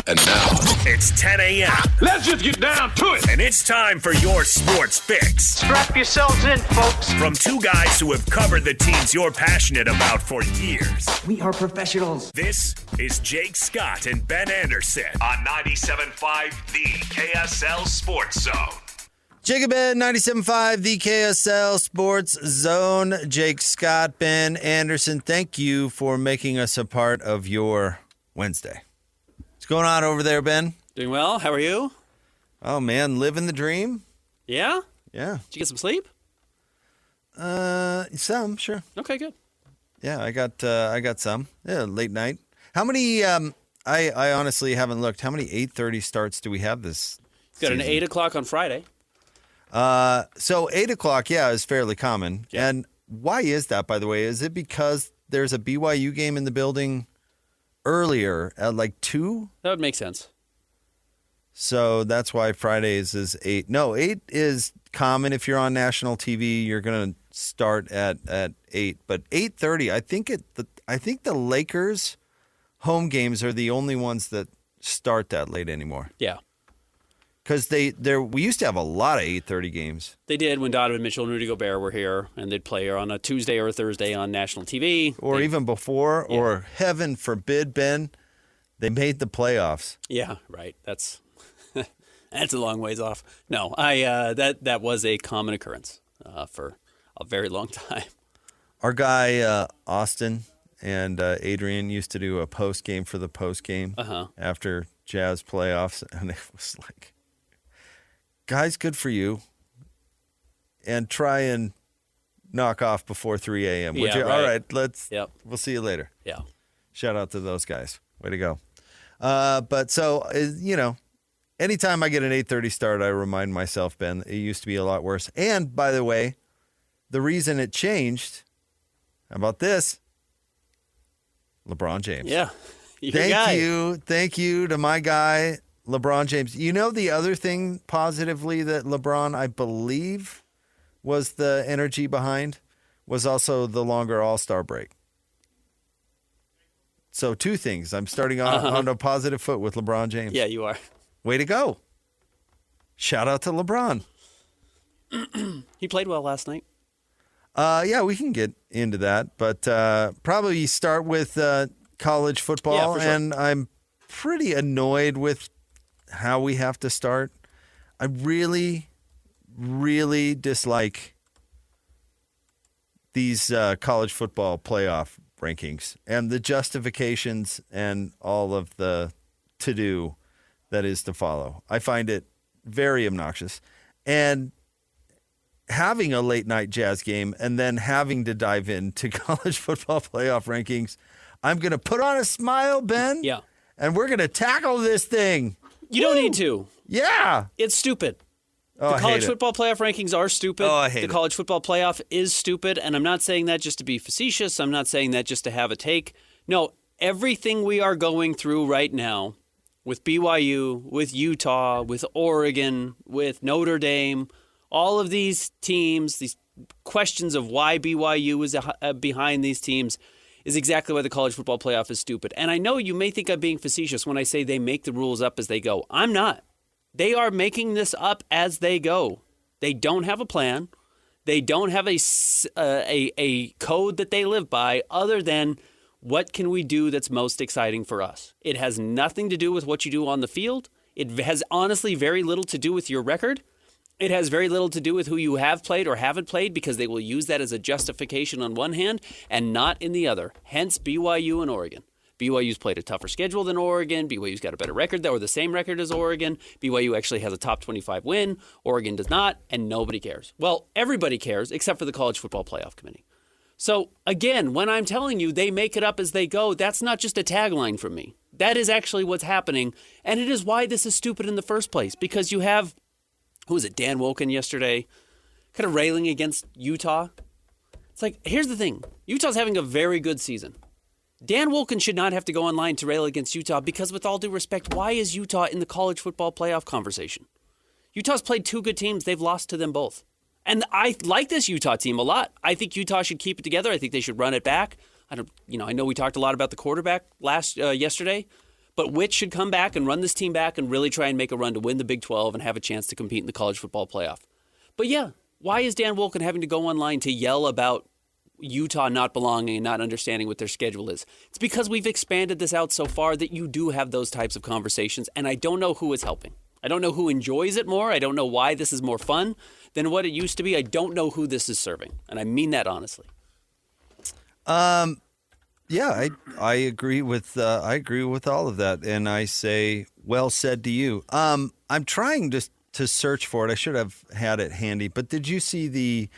And now, it's 10 a.m. Let's just get down to it. And it's time for your sports fix. Strap yourselves in, folks. From two guys who have covered the teams you're passionate about for years. We are professionals. This is Jake Scott and Ben Anderson on 97.5 The KSL Sports Zone. Jacob Ben, 97.5, the KSL Sports Zone. Jake Scott, Ben Anderson, thank you for making us a part of your Wednesday. What's going on over there, Ben? Doing well. How are you? Oh, man, living the dream. Yeah? Yeah. Did you get some sleep? Some, sure. Okay, good. Yeah, I got some. Yeah, late night. How many, I honestly haven't looked. How many 8:30 starts do we have this Got season? an 8 o'clock on Friday. So 8 o'clock, yeah, is fairly common. Yeah. And why is that, by the way? Is it because there's a BYU game in the building earlier at like 2? That would make sense. So that's why Fridays is 8. No, 8 is common. If you're on national TV, you're going to start at 8. But 8:30, I think the Lakers home games are the only ones that start that late anymore. Yeah. Because we used to have a lot of 8:30 games. They did when Donovan Mitchell and Rudy Gobert were here, and they'd play on a Tuesday or a Thursday on national TV. Or even before, yeah. Or heaven forbid, Ben, they made the playoffs. Yeah, right. That's a long ways off. No, that was a common occurrence for a very long time. Our guy Austin and Adrian used to do a post game for the post game after Jazz playoffs, and it was like, guys, good for you. And try and knock off before 3 a.m. Would you? Right. All right, we'll see you later. Yeah. Shout out to those guys. Way to go. But so, anytime I get an 8:30 start, I remind myself, Ben, it used to be a lot worse. And by the way, the reason it changed, how about this? LeBron James. Yeah. Thank you to my guy, LeBron James. You know the other thing positively that LeBron, I believe, was the energy behind, was also the longer All-Star break. So 2 things. I'm starting on a positive foot with LeBron James. Yeah, you are. Way to go. Shout out to LeBron. He played well last night. Yeah, we can get into that. But probably start with college football. Yeah, for sure. And I'm pretty annoyed with how we have to start. I really, really dislike these college football playoff rankings and the justifications and all of the to-do that is to follow. I find it very obnoxious. And having a late-night Jazz game and then having to dive into college football playoff rankings, I'm going to put on a smile, Ben. Yeah. And we're going to tackle this thing. You don't need to. Yeah. It's stupid. Oh, The college football playoff rankings are stupid. Oh, I hate it. The college football playoff is stupid, and I'm not saying that just to be facetious. I'm not saying that just to have a take. No, everything we are going through right now with BYU, with Utah, with Oregon, with Notre Dame, all of these teams, these questions of why BYU is behind these teams is exactly why the college football playoff is stupid. And I know you may think I'm being facetious when I say they make the rules up as they go. I'm not. They are making this up as they go. They don't have a plan. They don't have a code that they live by other than what can we do that's most exciting for us. It has nothing to do with what you do on the field. It has honestly very little to do with your record. It has very little to do with who you have played or haven't played because they will use that as a justification on one hand and not in the other. Hence BYU and Oregon. BYU's played a tougher schedule than Oregon. BYU's got a better record or the same record as Oregon. BYU actually has a top 25 win. Oregon does not, and nobody cares. Well, everybody cares except for the College Football Playoff Committee. So, again, when I'm telling you they make it up as they go, that's not just a tagline from me. That is actually what's happening, and it is why this is stupid in the first place. Because you have, who was it, Dan Wolken yesterday, kind of railing against Utah. It's like, here's the thing. Utah's having a very good season. Dan Wolken should not have to go online to rail against Utah because, with all due respect, why is Utah in the college football playoff conversation? Utah's played 2 good teams. They've lost to them both. And I like this Utah team a lot. I think Utah should keep it together. I think they should run it back. I know we talked a lot about the quarterback yesterday, But Witt should come back and run this team back and really try and make a run to win the Big 12 and have a chance to compete in the college football playoff. But yeah, why is Dan Wolken having to go online to yell about Utah not belonging and not understanding what their schedule is? It's because we've expanded this out so far that you do have those types of conversations, and I don't know who is helping. I don't know who enjoys it more. I don't know why this is more fun than what it used to be. I don't know who this is serving, and I mean that honestly. Yeah, I agree with all of that, and I say well said to you. I'm trying to search for it. I should have had it handy, but did you see the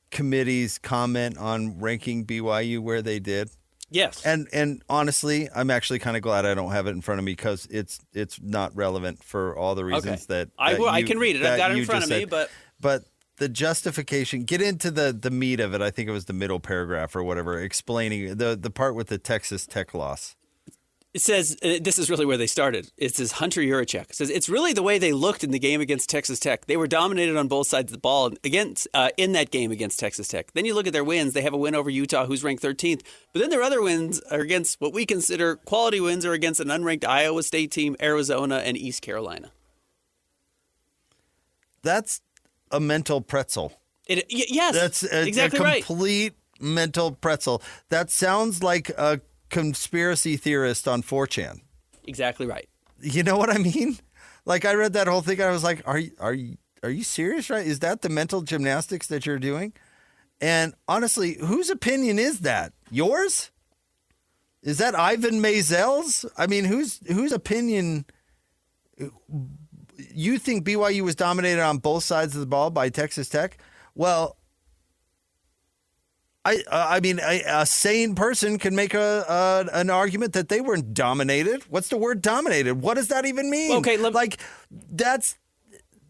committee's comment on ranking BYU where they did? Yes. And honestly, I'm actually kind of glad I don't have it in front of me because it's not relevant for all the reasons that I can read it. I've got it in front of me, but the justification, get into the meat of it. I think it was the middle paragraph or whatever, explaining the part with the Texas Tech loss. It says, this is really where they started. It says Hunter Yurachek. It says, it's really the way they looked in the game against Texas Tech. They were dominated on both sides of the ball in that game against Texas Tech. Then you look at their wins. They have a win over Utah, who's ranked 13th. But then their other wins are against what we consider quality wins are against an unranked Iowa State team, Arizona, and East Carolina. That's a mental pretzel. Yes, that's exactly a complete mental pretzel. That sounds like a conspiracy theorist on 4chan. Exactly right. You know what I mean? Like, I read that whole thing and I was like, are you serious, right? Is that the mental gymnastics that you're doing? And honestly, whose opinion is that? Yours? Is that Ivan Mazel's? I mean, whose opinion? You think BYU was dominated on both sides of the ball by Texas Tech? Well, I mean, a sane person can make an argument that they weren't dominated. What's the word dominated? What does that even mean? Okay,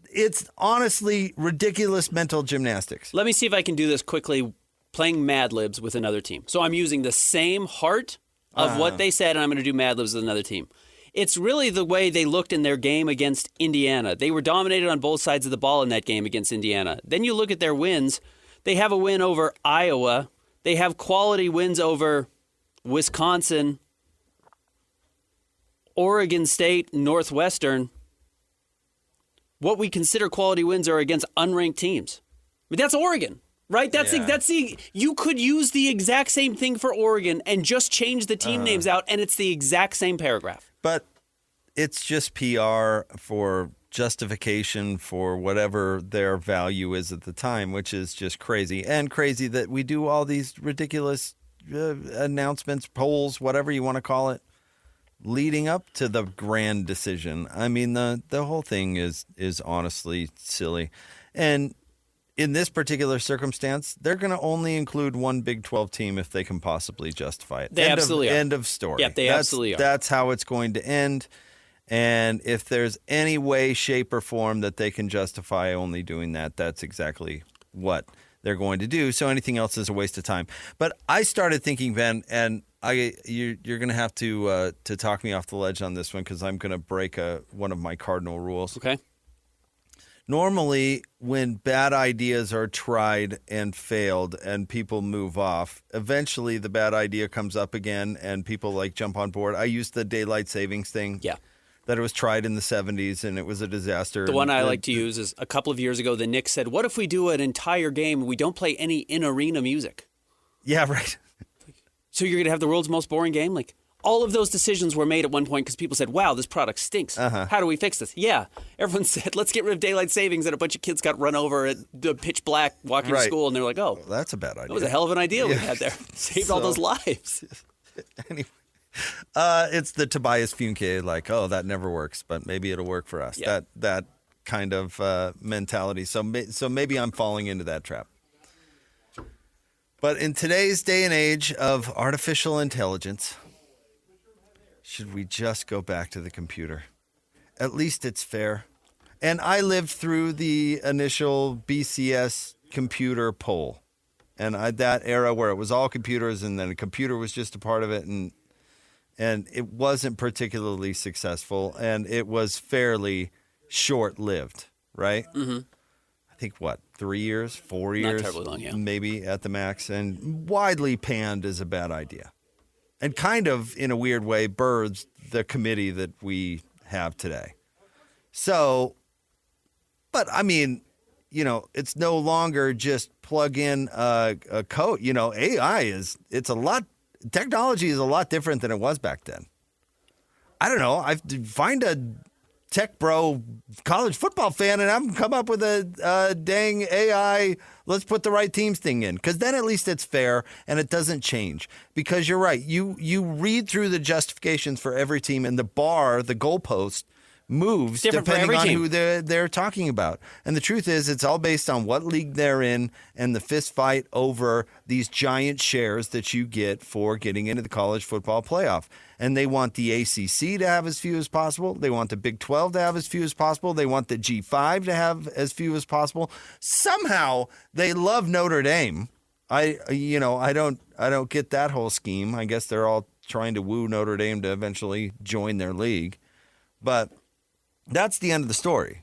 it's honestly ridiculous mental gymnastics. Let me see if I can do this quickly, playing Mad Libs with another team. So I'm using the same heart of what they said, and I'm going to do Mad Libs with another team. It's really the way they looked in their game against Indiana. They were dominated on both sides of the ball in that game against Indiana. Then you look at their wins. They have a win over Iowa. They have quality wins over Wisconsin, Oregon State, Northwestern. What we consider quality wins are against unranked teams. I mean, that's Oregon, right? That's you could use the exact same thing for Oregon and just change the team names out, and it's the exact same paragraph. But it's just PR for justification for whatever their value is at the time, which is just crazy. And crazy that we do all these ridiculous announcements, polls, whatever you want to call it, leading up to the grand decision. I mean, the whole thing is honestly silly. And in this particular circumstance, they're going to only include one Big 12 team if they can possibly justify it. They absolutely are. End of story. Yep, absolutely are. That's how it's going to end. And if there's any way, shape, or form that they can justify only doing that, that's exactly what they're going to do. So anything else is a waste of time. But I started thinking, Ben, and you're going to have to talk me off the ledge on this one because I'm going to break one of my cardinal rules. Okay. Normally, when bad ideas are tried and failed and people move off, eventually the bad idea comes up again and people jump on board. I used the daylight savings thing. Yeah. That it was tried in the 70s and it was a disaster. The one I like to use is a couple of years ago, the Knicks said, what if we do an entire game and we don't play any in-arena music? Yeah, right. So you're going to have the world's most boring game? All of those decisions were made at one point because people said, wow, this product stinks. How do we fix this? Yeah. Everyone said, let's get rid of daylight savings, and a bunch of kids got run over at the pitch black walking to school, and they're like, oh. Well, that's a bad idea. That was a hell of an idea we had there. Saved all those lives. Anyway. It's the Tobias Funke, that never works, but maybe it'll work for us. Yeah. That kind of mentality. So maybe I'm falling into that trap. But in today's day and age of artificial intelligence, should we just go back to the computer? At least it's fair. And I lived through the initial BCS computer poll. And that era where it was all computers and then a computer was just a part of it. And it wasn't particularly successful. And it was fairly short-lived, right? Mm-hmm. I think, 3 years, 4 years? Not terribly long, yeah. Maybe at the max. And widely panned as a bad idea. and kind of, in a weird way, birthed the committee that we have today. So, but I mean, it's no longer just plug in a code. Technology is a lot different than it was back then. I don't know. I find a tech bro college football fan and I'm come up with a dang AI, let's put the right teams thing in. Because then at least it's fair and it doesn't change. Because you're right. You read through the justifications for every team and the goalpost moves depending on who they're talking about. And the truth is, it's all based on what league they're in and the fist fight over these giant shares that you get for getting into the college football playoff. And they want the ACC to have as few as possible. They want the Big 12 to have as few as possible. They want the G5 to have as few as possible. Somehow they love Notre Dame. I don't get that whole scheme. I guess they're all trying to woo Notre Dame to eventually join their league. But that's the end of the story.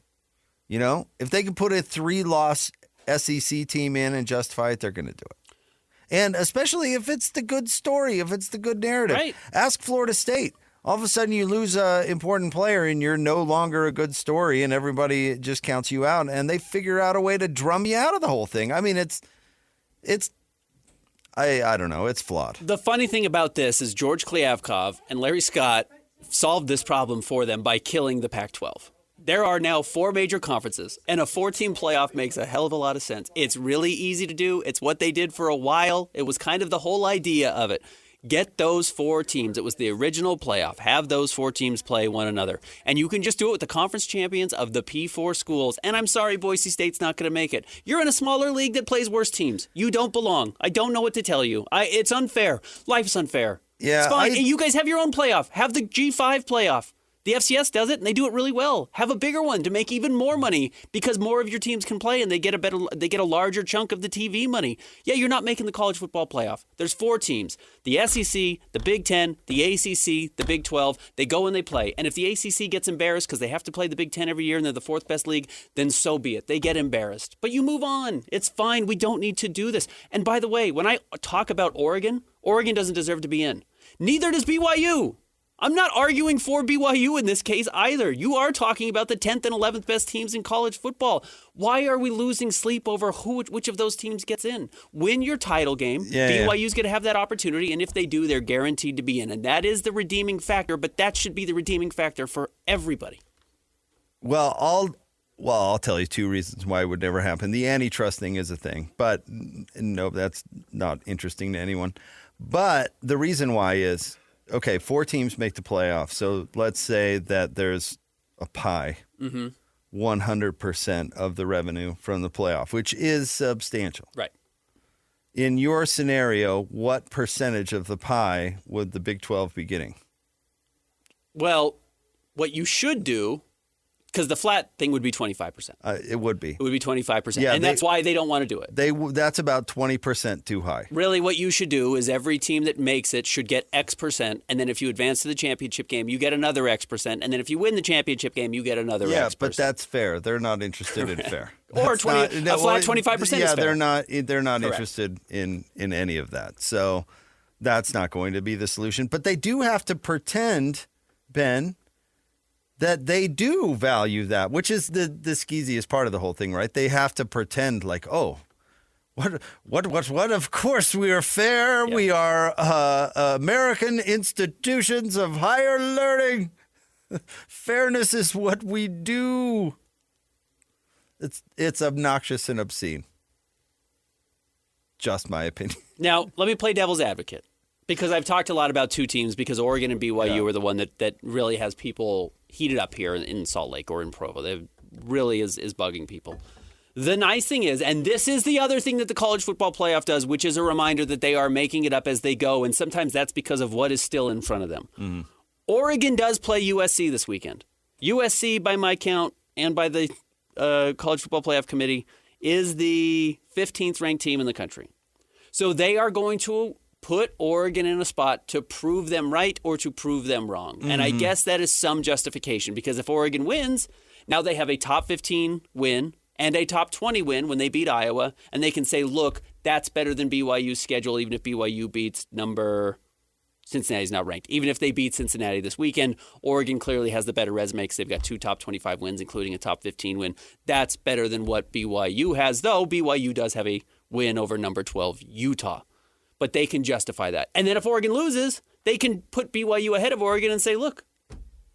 If they can put a 3-loss SEC team in and justify it, they're going to do it. And especially if it's the good story, if it's the good narrative. Right. Ask Florida State. All of a sudden you lose an important player and you're no longer a good story and everybody just counts you out and they figure out a way to drum you out of the whole thing. I mean, I don't know. It's flawed. The funny thing about this is George Kliavkov and Larry Scott solved this problem for them by killing the Pac-12. There are now 4 major conferences, and a 4-team playoff makes a hell of a lot of sense. It's really easy to do. It's what they did for a while. It was kind of the whole idea of it. Get those 4 teams. It was the original playoff. Have those 4 teams play one another. And you can just do it with the conference champions of the P4 schools. And I'm sorry, Boise State's not going to make it. You're in a smaller league that plays worse teams. You don't belong. I don't know what to tell you. It's unfair. Life's unfair. Yeah, it's fine. You guys have your own playoff. Have the G5 playoff. The FCS does it, and they do it really well. Have a bigger one to make even more money because more of your teams can play, and they get a larger chunk of the TV money. Yeah, you're not making the college football playoff. There's 4 teams: the SEC, the Big 10, the ACC, the Big 12. They go and they play. And if the ACC gets embarrassed because they have to play the Big 10 every year and they're the 4th best league, then so be it. They get embarrassed, but you move on. It's fine. We don't need to do this. And by the way, when I talk about Oregon doesn't deserve to be in. Neither does BYU. I'm not arguing for BYU in this case either. You are talking about the 10th and 11th best teams in college football. Why are we losing sleep over which of those teams gets in? Win your title game. BYU's going to have that opportunity, and if they do, they're guaranteed to be in. And that is the redeeming factor, but that should be the redeeming factor for everybody. Well, I'll tell you 2 reasons why it would never happen. The antitrust thing is a thing, but no, that's not interesting to anyone. But the reason why is, okay, 4 teams make the playoffs. So let's say that there's a pie, 100% of the revenue from the playoff, which is substantial. Right. In your scenario, what percentage of the pie would the Big 12 be getting? Well, what you should do, because the flat thing would be 25%. It would be. It would be 25%. Yeah, and that's why they don't want to do it. That's about 20% too high. Really, what you should do is every team that makes it should get X percent. And then if you advance to the championship game, you get another X percent. And then if you win the championship game, you get another X percent. Yeah, but that's fair. They're not interested in fair. Or a flat 25% is fair. Yeah, they're not interested in any of that. So that's not going to be the solution. But they do have to pretend, Ben, that they do value that, which is the skeeziest part of the whole thing, right? They have to pretend like, oh, what? Of course we are fair. Yep. We are American institutions of higher learning. Fairness is what we do. It's obnoxious and obscene. Just my opinion. Now, let me play devil's advocate. Because I've talked a lot about 2 teams because Oregon and BYU are the one that really has people heated up here in Salt Lake or in Provo. That really is bugging people. The nice thing is, and this is the other thing that the college football playoff does, which is a reminder that they are making it up as they go, and sometimes that's because of what is still in front of them. Mm-hmm. Oregon does play USC this weekend. USC, by my count, and by the College Football Playoff Committee, is the 15th ranked team in the country. So they are going to put Oregon in a spot to prove them right or to prove them wrong. Mm-hmm. And I guess that is some justification because if Oregon wins, now they have a top 15 win and a top 20 win when they beat Iowa. And they can say, look, that's better than BYU's schedule, even if BYU beats number Cincinnati's not ranked. Even if they beat Cincinnati this weekend, Oregon clearly has the better resume because they've got 2 top 25 wins, including a top 15 win. That's better than what BYU has, though BYU does have a win over number 12 Utah. But they can justify that. And then if Oregon loses, they can put BYU ahead of Oregon and say, look,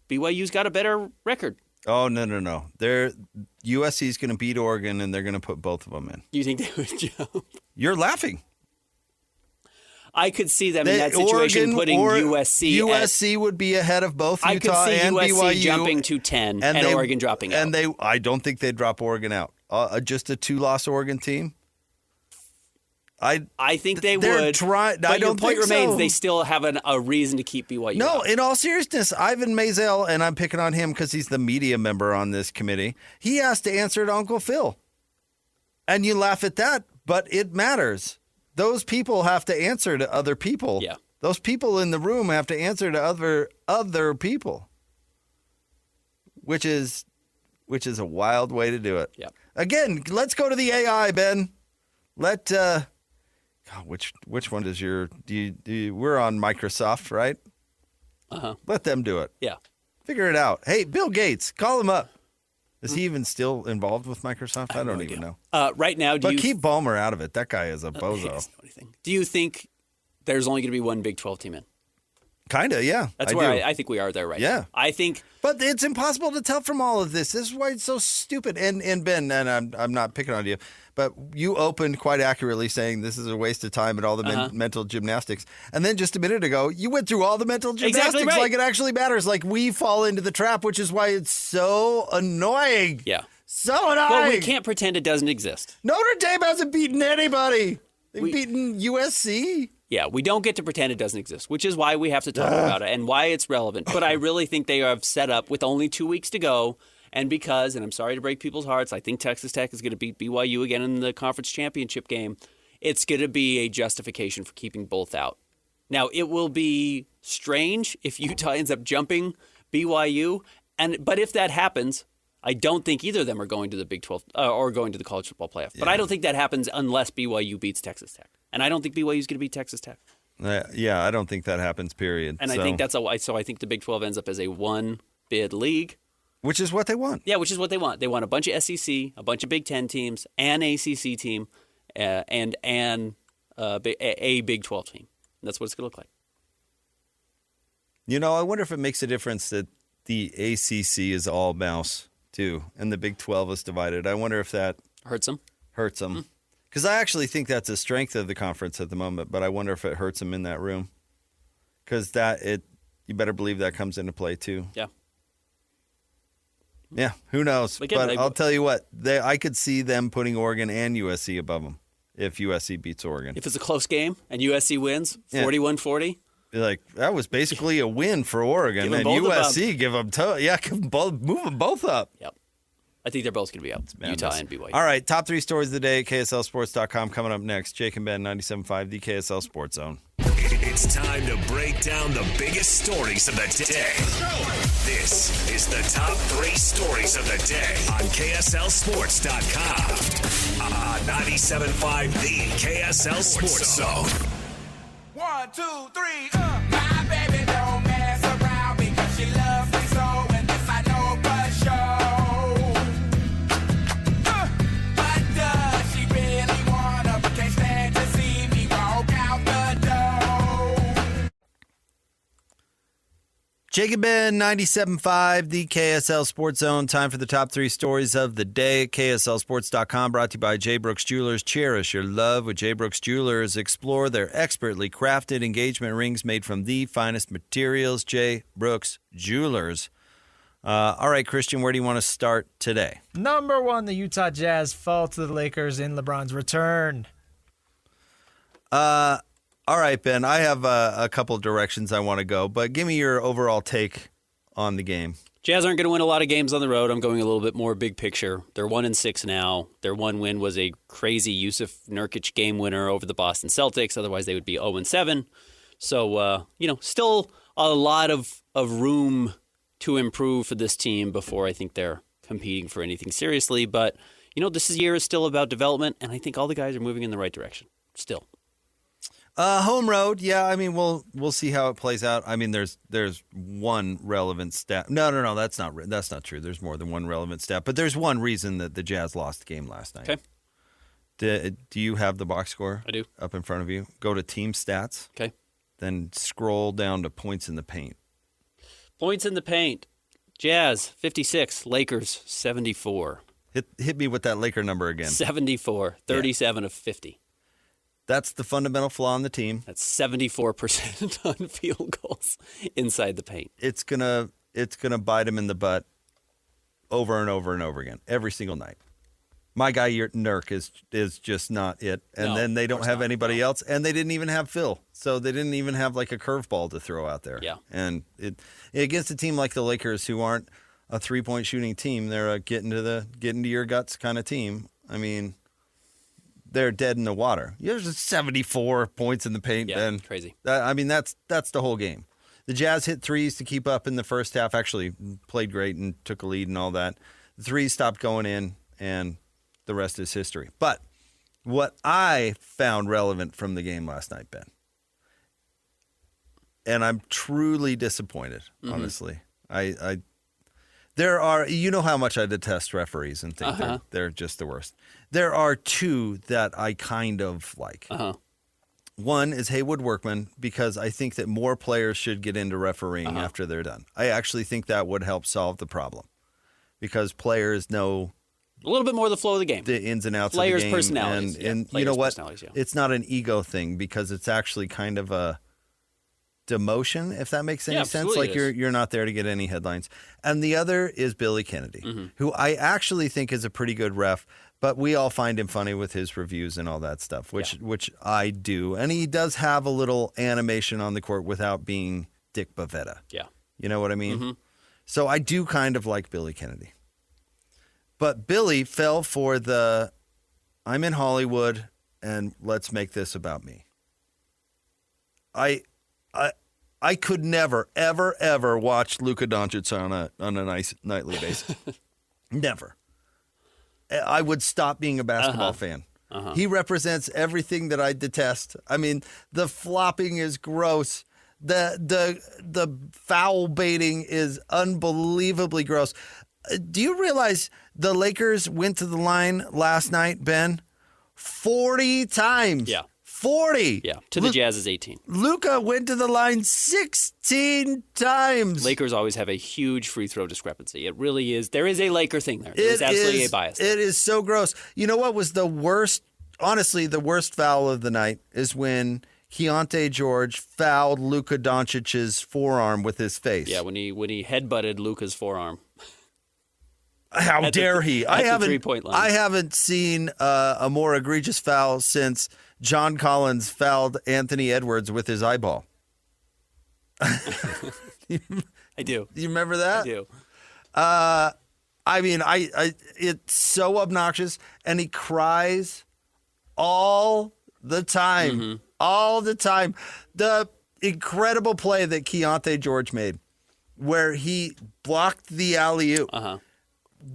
BYU's got a better record. Oh, no. USC is going to beat Oregon, and they're going to put both of them in. You think they would jump? You're laughing. I could see them in that situation putting USC. USC would be ahead of both I Utah could see and USC BYU. jumping to 10 and Oregon dropping out. And I don't think they'd drop Oregon out. Just a 2-loss Oregon team. I think they they're would. But I don't your point remains so. They still have a reason to keep BYU. No, out. in all seriousness, Ivan Maisel, and I'm picking on him because he's the media member on this committee. He has to answer to Uncle Phil. And you laugh at that, but it matters. Those people have to answer to other people. Yeah. Those people in the room have to answer to other people. Which is a wild way to do it. Yeah. Again, let's go to the AI, Ben. Which one does your we're on Microsoft, right? Uh-huh. Let them do it. Yeah. Figure it out. Hey, Bill Gates, call him up. Is he even still involved with Microsoft? I don't even know. Right now, keep Ballmer out of it. That guy is a bozo. He doesn't know anything. Do you think there's only going to be one Big 12 team in? Kinda, yeah. That's where I think we are there right now. I think. But it's impossible to tell from all of this. This is why it's so stupid. And Ben, and I'm not picking on you, but you opened quite accurately saying this is a waste of time and all the mental gymnastics. And then just a minute ago, you went through all the mental gymnastics exactly right. like it actually matters. Like we fall into the trap, which is why it's so annoying. Yeah. So annoying. Well, we can't pretend it doesn't exist. Notre Dame hasn't beaten anybody. They've beaten USC. Yeah, we don't get to pretend it doesn't exist, which is why we have to talk about it and why it's relevant. But I really think they have set up with only 2 weeks to go. And because, and I'm sorry to break people's hearts, I think Texas Tech is going to beat BYU again in the conference championship game. It's going to be a justification for keeping both out. Now, it will be strange if Utah ends up jumping BYU. But if that happens, I don't think either of them are going to the Big 12 or going to the college football playoff. Yeah. But I don't think that happens unless BYU beats Texas Tech. And I don't think BYU is going to beat Texas Tech. Yeah, I don't think that happens, period. And I think so I think the Big 12 ends up as a one-bid league. Which is what they want. Yeah, which is what they want. They want a bunch of SEC, a bunch of Big Ten teams, an ACC team, and a Big 12 team. And that's what it's going to look like. You know, I wonder if it makes a difference that the ACC is all mouse, too, and the Big 12 is divided. I wonder if that hurts them. Because I actually think that's a strength of the conference at the moment, but I wonder if it hurts them in that room. Because you better believe that comes into play, too. Yeah. Yeah, who knows? Again, but I'll tell you what, I could see them putting Oregon and USC above them if USC beats Oregon. If it's a close game and USC wins 41-40. Like, that was basically a win for Oregon. And USC, move them both up. Yep. I think they're both going to be out. Utah and BYU. All right, top 3 stories of the day at KSLSports.com coming up next. Jake and Ben, 97.5, the KSL Sports Zone. It's time to break down the biggest stories of the day. This is the top 3 stories of the day on KSLSports.com. 97.5, the KSL Sports Zone. 1, 2, 3, My baby don't mess around because she loves me so, and this I know for sure. But does she really wanna? But can't stand to see me walk out the door. Jake and Ben, 97.5, the KSL Sports Zone. Time for the top 3 stories of the day. KSLSports.com, brought to you by J. Brooks Jewelers. Cherish your love with J. Brooks Jewelers. Explore their expertly crafted engagement rings made from the finest materials. J. Brooks Jewelers. All right, Christian, where do you want to start today? Number 1, the Utah Jazz fall to the Lakers in LeBron's return. All right, Ben, I have a couple directions I want to go, but give me your overall take on the game. Jazz aren't going to win a lot of games on the road. I'm going a little bit more big picture. They're 1-6 now. Their one win was a crazy Yusuf Nurkic game winner over the Boston Celtics. Otherwise, they would be 0-7. So, still a lot of room to improve for this team before I think they're competing for anything seriously. But, this year is still about development, and I think all the guys are moving in the right direction still. Home road, yeah. I mean, we'll see how it plays out. I mean, there's one relevant stat. No, that's not true. There's more than one relevant stat, but there's one reason that the Jazz lost the game last night. Okay. Do you have the box score? I do. Up in front of you. Go to team stats. Okay. Then scroll down to points in the paint. Points in the paint. Jazz 56, Lakers 74. Hit me with that Laker number again. 74, 37 of 50. That's the fundamental flaw in the team. That's 74% on field goals inside the paint. It's gonna bite him in the butt over and over and over again every single night. My guy Nurk is just not it, and then they don't have anybody else, and they didn't even have Phil, so they didn't even have like a curveball to throw out there. Yeah, and it against a team like the Lakers, who aren't a 3-point shooting team, they're a get into your guts kind of team. I mean, they're dead in the water. There's 74 points in the paint. Yeah, and crazy. That's the whole game. The Jazz hit threes to keep up in the first half. Actually, played great and took a lead and all that. The threes stopped going in, and the rest is history. But what I found relevant from the game last night, Ben, and I'm truly disappointed, honestly. There are, you know how much I detest referees and think they're just the worst. There are two that I kind of like. One is Haywood Workman, because I think that more players should get into refereeing after they're done. I actually think that would help solve the problem, because players know a little bit more of the flow of the game, the ins and outs players' of the game. personalities. And players' you know what? Yeah. It's not an ego thing, because it's actually kind of a demotion, if that makes any sense. Like you're not there to get any headlines. And the other is Billy Kennedy, who I actually think is a pretty good ref, but we all find him funny with his reviews and all that stuff, which I do. And he does have a little animation on the court without being Dick Bavetta. Yeah. You know what I mean? So I do kind of like Billy Kennedy. But Billy fell for the I'm in Hollywood and let's make this about me. I could never, ever, ever watch Luka Doncic on a nice nightly basis. Never. I would stop being a basketball fan. He represents everything that I detest. I mean, the flopping is gross. The foul baiting is unbelievably gross. Do you realize the Lakers went to the line last night, Ben? 40 times. Yeah. 40. Yeah. To the Jazz's 18. Luka went to the line 16 times. Lakers always have a huge free throw discrepancy. It really is. There is a Laker thing there. There's absolutely a bias. It is so gross. You know what was the worst? Honestly, the worst foul of the night is when Keontae George fouled Luka Doncic's forearm with his face. Yeah, when he headbutted Luka's forearm. How dare he? I haven't seen a more egregious foul since John Collins fouled Anthony Edwards with his eyeball. I do. You remember that? I do. I mean, it's so obnoxious, and he cries all the time. All the time. The incredible play that Keontae George made, where he blocked the alley-oop.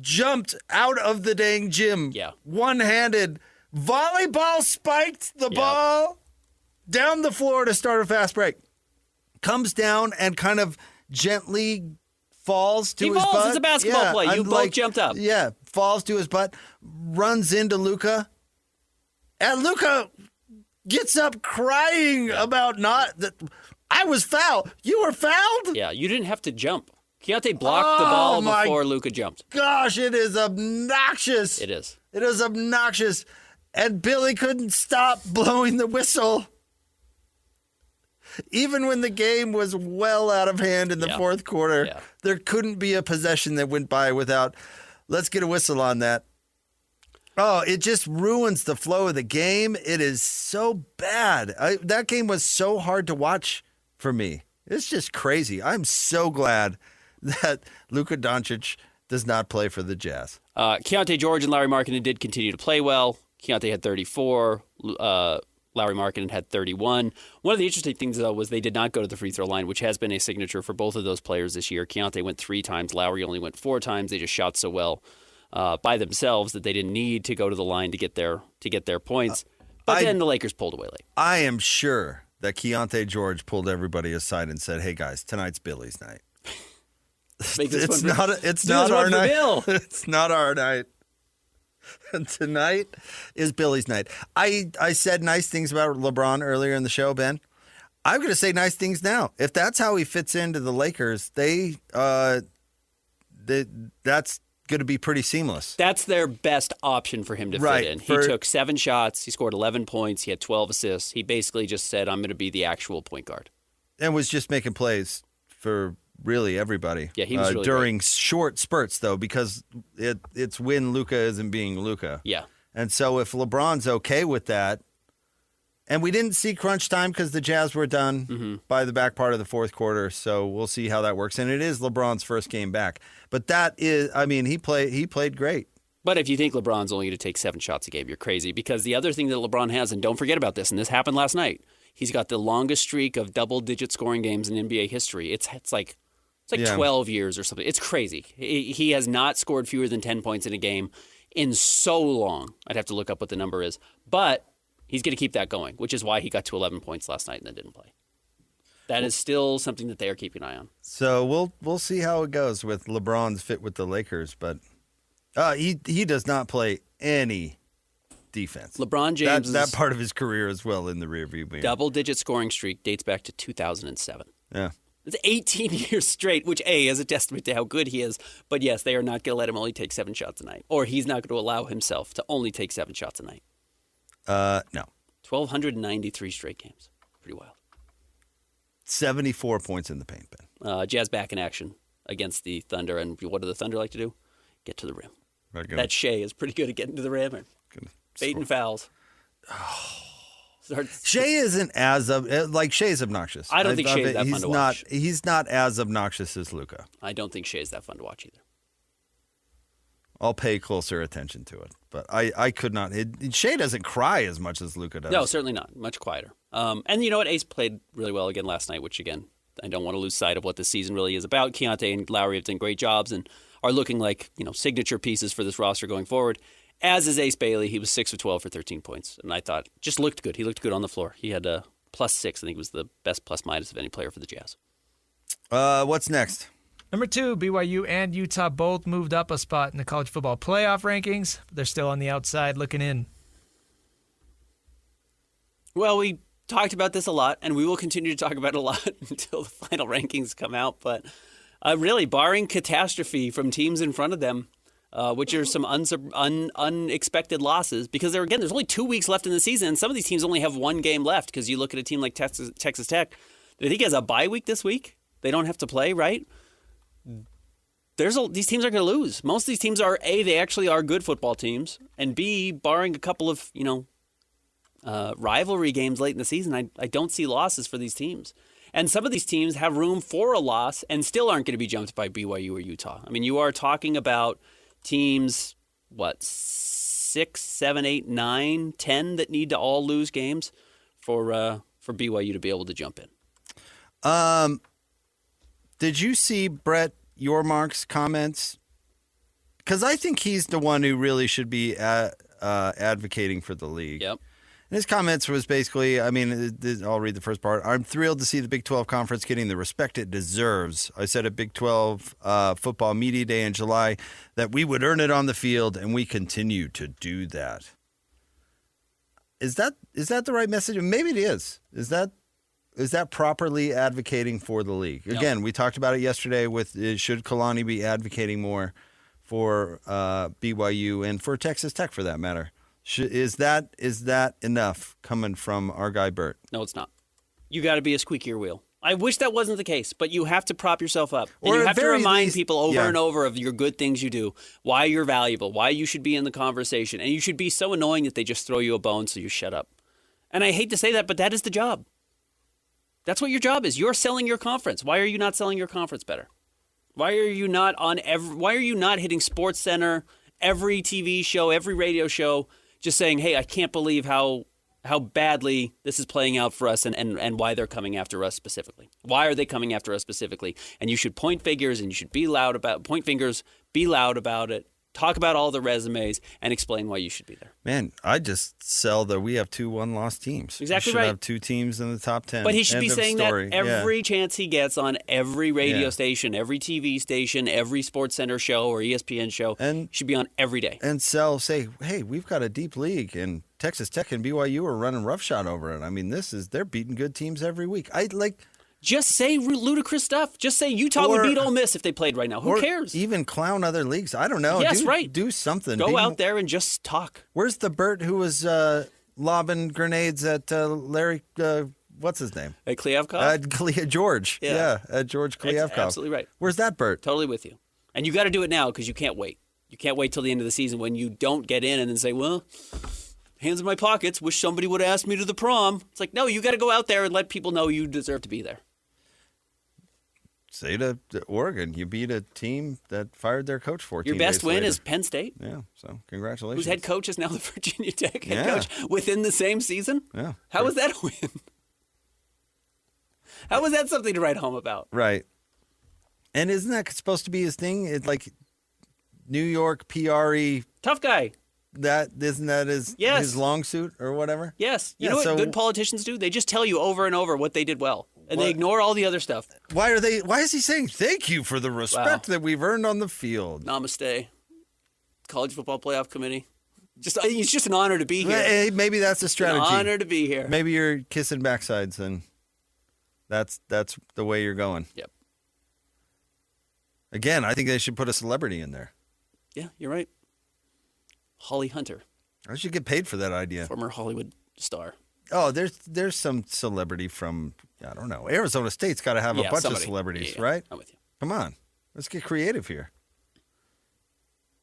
Jumped out of the dang gym. Yeah. One-handed. Volleyball spiked the ball down the floor to start a fast break. Comes down and kind of gently falls to his butt. It's a basketball play. You both jumped up. Yeah. Falls to his butt. Runs into Luka. And Luka gets up crying about I was fouled. You were fouled? Yeah. You didn't have to jump. Keontae blocked the ball before Luka jumped. Gosh, it is obnoxious. It is. It is obnoxious. And Billy couldn't stop blowing the whistle. Even when the game was well out of hand in the fourth quarter, there couldn't be a possession that went by without, let's get a whistle on that. Oh, it just ruins the flow of the game. It is so bad. That game was so hard to watch for me. It's just crazy. I'm so glad that Luka Doncic does not play for the Jazz. Keontae George and Larry Markkinen did continue to play well. Keontae had 34. Larry Markkinen had 31. One of the interesting things, though, was they did not go to the free throw line, which has been a signature for both of those players this year. Keontae went 3 times. Lowry only went 4 times. They just shot so well by themselves that they didn't need to go to the line to get their points. But then the Lakers pulled away late. I am sure that Keontae George pulled everybody aside and said, "Hey guys, tonight's Billy's night. It's not our night. Bill. It's not our night. And tonight is Billy's night." I said nice things about LeBron earlier in the show, Ben. I'm going to say nice things now. If that's how he fits into the Lakers, that's going to be pretty seamless. That's their best option for him to fit in. He took 7 shots. He scored 11 points. He had 12 assists. He basically just said, I'm going to be the actual point guard. And was just making plays for really everybody. Yeah, he was really during great. short spurts, though, because it's when Luka isn't being Luka. Yeah. And so if LeBron's okay with that, and we didn't see crunch time because the Jazz were done by the back part of the fourth quarter, so we'll see how that works. And it is LeBron's first game back. But that is, I mean, he played great. But if you think LeBron's only going to take 7 shots a game, you're crazy. Because the other thing that LeBron has, and don't forget about this, and this happened last night, he's got the longest streak of double-digit scoring games in NBA history. It's like 12 years or something. It's crazy. He has not scored fewer than 10 points in a game in so long. I'd have to look up what the number is. But he's going to keep that going, which is why he got to 11 points last night and then didn't play. That is still something that they are keeping an eye on. So we'll see how it goes with LeBron's fit with the Lakers, but he does not play any defense. LeBron James' that part of his career as well in the rearview mirror. Double-digit scoring streak dates back to 2007. Yeah. It's 18 years straight, which, is a testament to how good he is. But, yes, they are not going to let him only take 7 shots a night. Or he's not going to allow himself to only take 7 shots a night. No. 1,293 straight games. Pretty wild. 74 points in the paint, Ben. Jazz back in action against the Thunder. And what do the Thunder like to do? Get to the rim. That Shea is pretty good at getting to the rim and baiting fouls. Shea isn't Shea's obnoxious. I don't think Shea's that fun to watch. He's not as obnoxious as Luka. I don't think Shea's that fun to watch either. I'll pay closer attention to it, but I could not. Shea doesn't cry as much as Luka does. No, certainly not. Much quieter. And you know what? Ace played really well again last night, which, again, I don't want to lose sight of what this season really is about. Keontae and Lowry have done great jobs and are looking like, signature pieces for this roster going forward. As is Ace Bailey. He was 6 of 12 for 13 points. And I thought, just looked good. He looked good on the floor. He had a +6. I think was the best plus-minus of any player for the Jazz. What's next? Number 2, BYU and Utah both moved up a spot in the college football playoff rankings. They're still on the outside looking in. Well, we talked about this a lot, and we will continue to talk about it a lot until the final rankings come out. But really, barring catastrophe from teams in front of them, which are some unexpected losses, because there's only 2 weeks left in the season, and some of these teams only have 1 game left, because you look at a team like Texas Tech, I think has a bye week this week. They don't have to play, right? These teams are going to lose. Most of these teams are, A, they actually are good football teams, and B, barring a couple of, rivalry games late in the season, I don't see losses for these teams. And some of these teams have room for a loss and still aren't going to be jumped by BYU or Utah. I mean, you are talking about teams, 6, 7, 8, 9, 10 that need to all lose games for BYU to be able to jump in. Did you see Brett Yormark's comments? Because I think he's the one who really should be advocating for the league. Yep. And his comments was basically, I'll read the first part. I'm thrilled to see the Big 12 Conference getting the respect it deserves. I said at Big 12 Football Media Day in July that we would earn it on the field, and we continue to do that. Is that the right message? Maybe it is. Is that properly advocating for the league? No. Again, we talked about it yesterday with should Kalani be advocating more for BYU and for Texas Tech for that matter? Is that enough coming from our guy Bert? No, it's not. You got to be a squeakier wheel. I wish that wasn't the case, but you have to prop yourself up. And you have to remind people over and over of your good things you do, why you're valuable, why you should be in the conversation. And you should be so annoying that they just throw you a bone so you shut up. And I hate to say that, but that is the job. That's what your job is. You're selling your conference. Why are you not selling your conference better? Why are you not hitting Sports Center, every TV show, every radio show, just saying, hey, I can't believe how badly this is playing out for us and why they're coming after us specifically. Why are they coming after us specifically? And you should point fingers and you should be loud about it, Talk about all the resumes and explain why you should be there. Man, I just sell that we have 2 one-loss teams. Exactly we should right. have 2 teams in the top 10. But he should End be of saying story. that every chance he gets on every radio station, every TV station, every SportsCenter show or ESPN show, And- should be on every day. And say, hey, we've got a deep league, and Texas Tech and BYU are running roughshod over it. I mean, they're beating good teams every week. Just say ludicrous stuff. Just say Utah would beat Ole Miss if they played right now. Who or cares? Even clown other leagues. I don't know. Yes, right. Do something. Go out there and just talk. Where's the Bert who was lobbing grenades at Larry? What's his name? At Kliavkov? George. Yeah. At George Kliavkov. Absolutely right. Where's that Bert? Totally with you. And you got to do it now because you can't wait. You can't wait till the end of the season when you don't get in and then say, well, hands in my pockets. Wish somebody would have asked me to the prom. It's like, no, you got to go out there and let people know you deserve to be there. Say to Oregon, you beat a team that fired their coach 14 Your best days win later. is Penn State, Yeah, so congratulations. whose head coach is now the Virginia Tech head Yeah. coach within the same season. Yeah. How was that a win? How was that something to write home about? Right. And isn't that supposed to be his thing? It's like New York PRE. Tough guy. Isn't that his Yes. his long suit or whatever? Yes. You Yeah, know what so- good politicians do? They just tell you over and over what they did well. And they ignore all the other stuff. Why is he saying thank you for the respect that we've earned on the field? Namaste. College Football Playoff Committee. It's just an honor to be here. Hey, maybe that's a strategy. An honor to be here. Maybe you're kissing backsides and that's the way you're going. Yep. Again, I think they should put a celebrity in there. Yeah, you're right. Holly Hunter, I should get paid for that idea. former Hollywood star. Oh, there's some celebrity from, I don't know. Arizona State's got to have a bunch of celebrities, Yeah, right? I'm with you. Come on. Let's get creative here.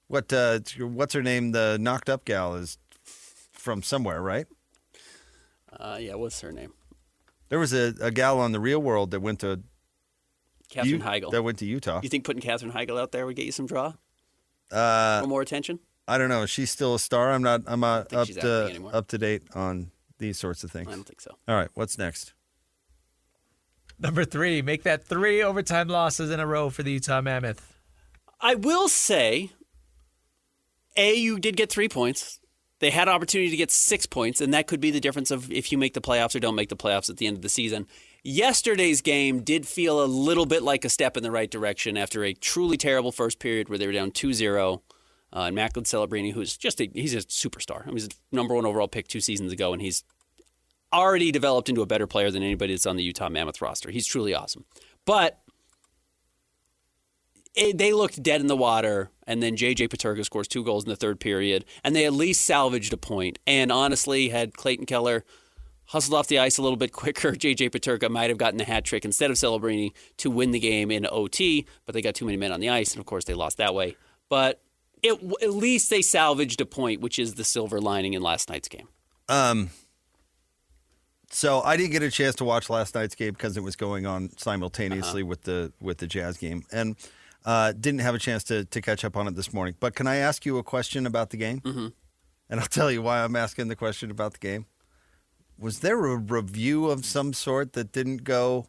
What's her name? The knocked up gal is from somewhere, right? Yeah, what's her name? There was a gal on The Real World that went to Katherine Heigl. That went to Utah. You think putting Katherine Heigl out there would get you some draw? Or more attention? I don't know. Is she still a star? I'm not think she's happening anymore. up to date on these sorts of things. I don't think so. All right, what's next? Number 3, make that 3 overtime losses in a row for the Utah Mammoth. I will say, you did get 3 points. They had opportunity to get 6 points, and that could be the difference of if you make the playoffs or don't make the playoffs at the end of the season. Yesterday's game did feel a little bit like a step in the right direction after a truly terrible first period where they were down 2-0. And Macklin Celebrini, he's a superstar. I mean, he's a number 1 overall pick 2 seasons ago, and he's already developed into a better player than anybody that's on the Utah Mammoth roster. He's truly awesome. But they looked dead in the water, and then J.J. Paterka scores 2 goals in the third period, and they at least salvaged a point. And honestly, had Clayton Keller hustled off the ice a little bit quicker, J.J. Paterka might have gotten the hat trick instead of Celebrini to win the game in OT, but they got too many men on the ice, and of course they lost that way. But at least they salvaged a point, which is the silver lining in last night's game. So I didn't get a chance to watch last night's game because it was going on simultaneously with the Jazz game, and didn't have a chance to catch up on it this morning. But can I ask you a question about the game? Mm-hmm. And I'll tell you why I'm asking the question about the game. Was there a review of some sort that didn't go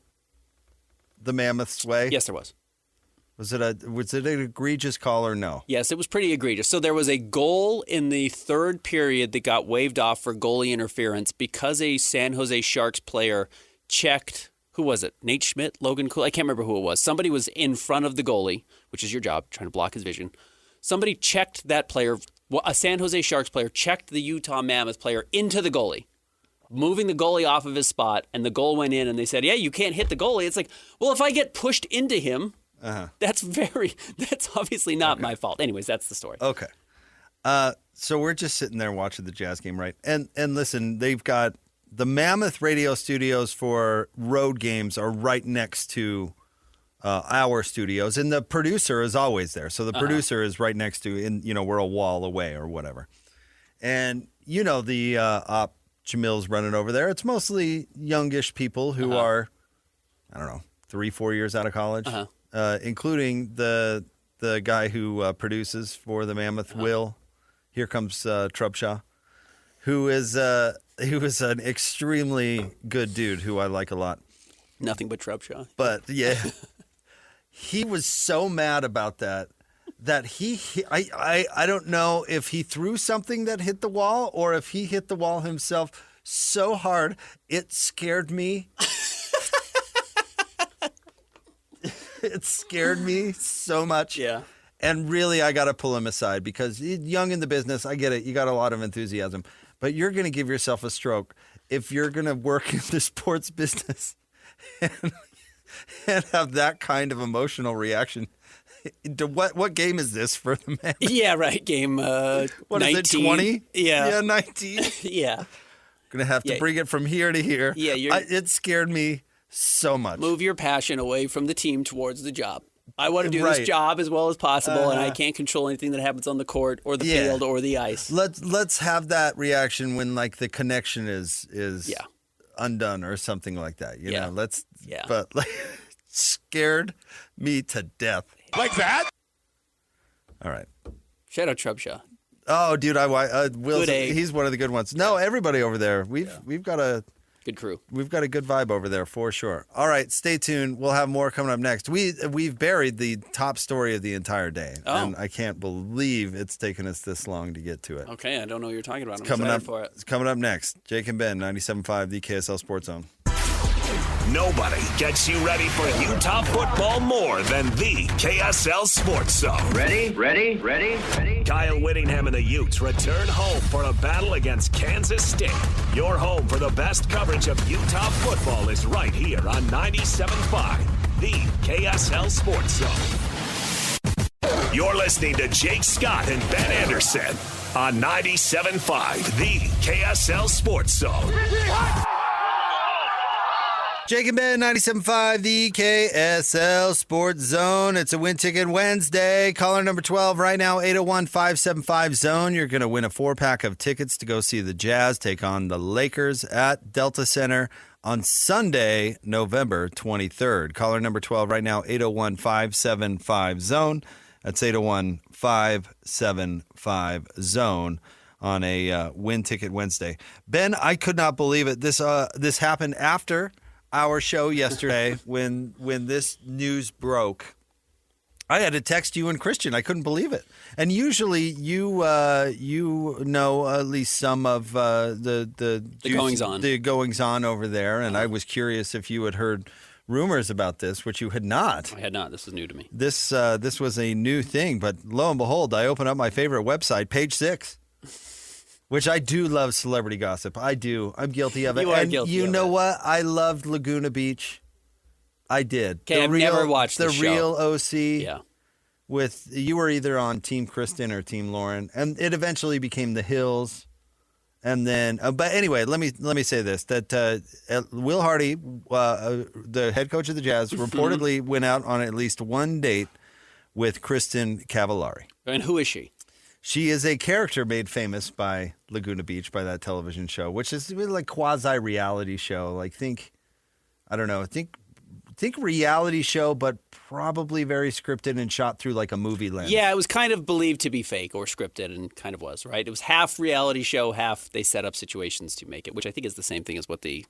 the Mammoth's way? Yes, there was. Was it an egregious call or no? Yes, it was pretty egregious. So there was a goal in the third period that got waved off for goalie interference because a San Jose Sharks player checked, who was it? Nate Schmidt? Logan Cool? I can't remember who it was. Somebody was in front of the goalie, which is your job, trying to block his vision. Somebody checked that player, a San Jose Sharks player, checked the Utah Mammoth player into the goalie, moving the goalie off of his spot, and the goal went in, and they said, yeah, you can't hit the goalie. It's like, well, if I get pushed into him, that's obviously not my fault. Anyways, that's the story. Okay. So we're just sitting there watching the Jazz game, right? And listen, they've got the Mammoth radio studios for road games are right next to our studios, and the producer is always there. So the producer is right next to, we're a wall away or whatever. And the op Jamil's running over there. It's mostly youngish people who are, I don't know, 3-4 years out of college. Including the guy who produces for the Mammoth, Will. Here comes Trubshaw, who is an extremely good dude who I like a lot. Nothing but Trubshaw. But yeah, he was so mad about that that I don't know if he threw something that hit the wall or if he hit the wall himself so hard it scared me. It scared me so much. Yeah. And really, I got to pull him aside because he's young in the business. I get it. You got a lot of enthusiasm. But you're going to give yourself a stroke if you're going to work in the sports business and have that kind of emotional reaction. What game is this for the man? Yeah, right. Game What 19. is it, 20? Yeah. 19. Yeah. Going to have to bring it from here to here. Yeah, it scared me so much. Move your passion away from the team towards the job. I want to do Right. this job as well as possible, and I can't control anything that happens on the court or the field or the ice. Let's have that reaction when like the connection is undone or something like that. You know, but like scared me to death. Like that? All right. Shout out Trubshaw. Oh, dude, Wilson, egg. he's one of the good ones. No, everybody over there. We've got a Good crew. We've got a good vibe over there for sure. All right, stay tuned. We'll have more coming up next. We've buried the top story of the entire day, and I can't believe it's taken us this long to get to it. Okay, I don't know what you're talking about. I'm Coming excited up for it. It's coming up next. Jake and Ben, 97.5, the KSL Sports Zone. Nobody gets you ready for Utah football more than the KSL Sports Zone. Ready? Kyle Whittingham and the Utes return home for a battle against Kansas State. Your home for the best coverage of Utah football is right here on 97.5, the KSL Sports Zone. You're listening to Jake Scott and Ben Anderson on 97.5, the KSL Sports Zone. Jake and Ben, 97.5, the KSL Sports Zone. It's a Win Ticket Wednesday. Caller number 12 right now, 801-575-ZONE. You're going to win a 4-pack of tickets to go see the Jazz take on the Lakers at Delta Center on Sunday, November 23rd. Caller number 12 right now, 801-575-ZONE. That's 801-575-ZONE on a Win Ticket Wednesday. Ben, I could not believe it. This happened after our show yesterday when this news broke. I had to text you and Christian. I couldn't believe it. And usually you know at least some of the goings on over there. And I was curious if you had heard rumors about this, which you had not. I had not. This was new to me. This was a new thing, but lo and behold, I open up my favorite website, Page 6. Which I do love celebrity gossip. I do. I'm guilty of it. You are guilty you of know it. what? I loved Laguna Beach. I did. Okay, I've never watched the the show. real OC. Yeah. You were either on Team Kristen or Team Lauren, and it eventually became The Hills. And then, but anyway, let me say this: that Will Hardy, the head coach of the Jazz, reportedly went out on at least one date with Kristen Cavallari. And who is she? She is a character made famous by Laguna Beach, by that television show, which is really like quasi-reality show. Like think reality show, but probably very scripted and shot through like a movie lens. Yeah, it was kind of believed to be fake or scripted and kind of was, right? It was half reality show, half they set up situations to make it, which I think is the same thing as what the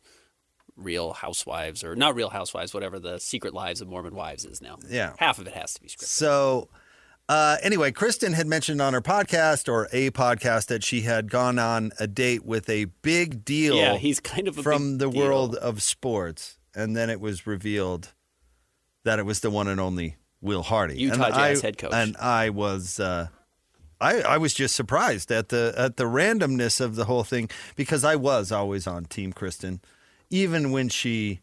Real Housewives, or not Real Housewives, whatever the Secret Lives of Mormon Wives is now. Yeah. Half of it has to be scripted. So anyway, Kristen had mentioned on her podcast or a podcast that she had gone on a date with a big deal. Yeah, he's kind of a from big the deal. world of sports. And then it was revealed that it was the one and only Will Hardy, Utah Jazz head coach. And I was, I was just surprised at the randomness of the whole thing, because I was always on Team Kristen, even when she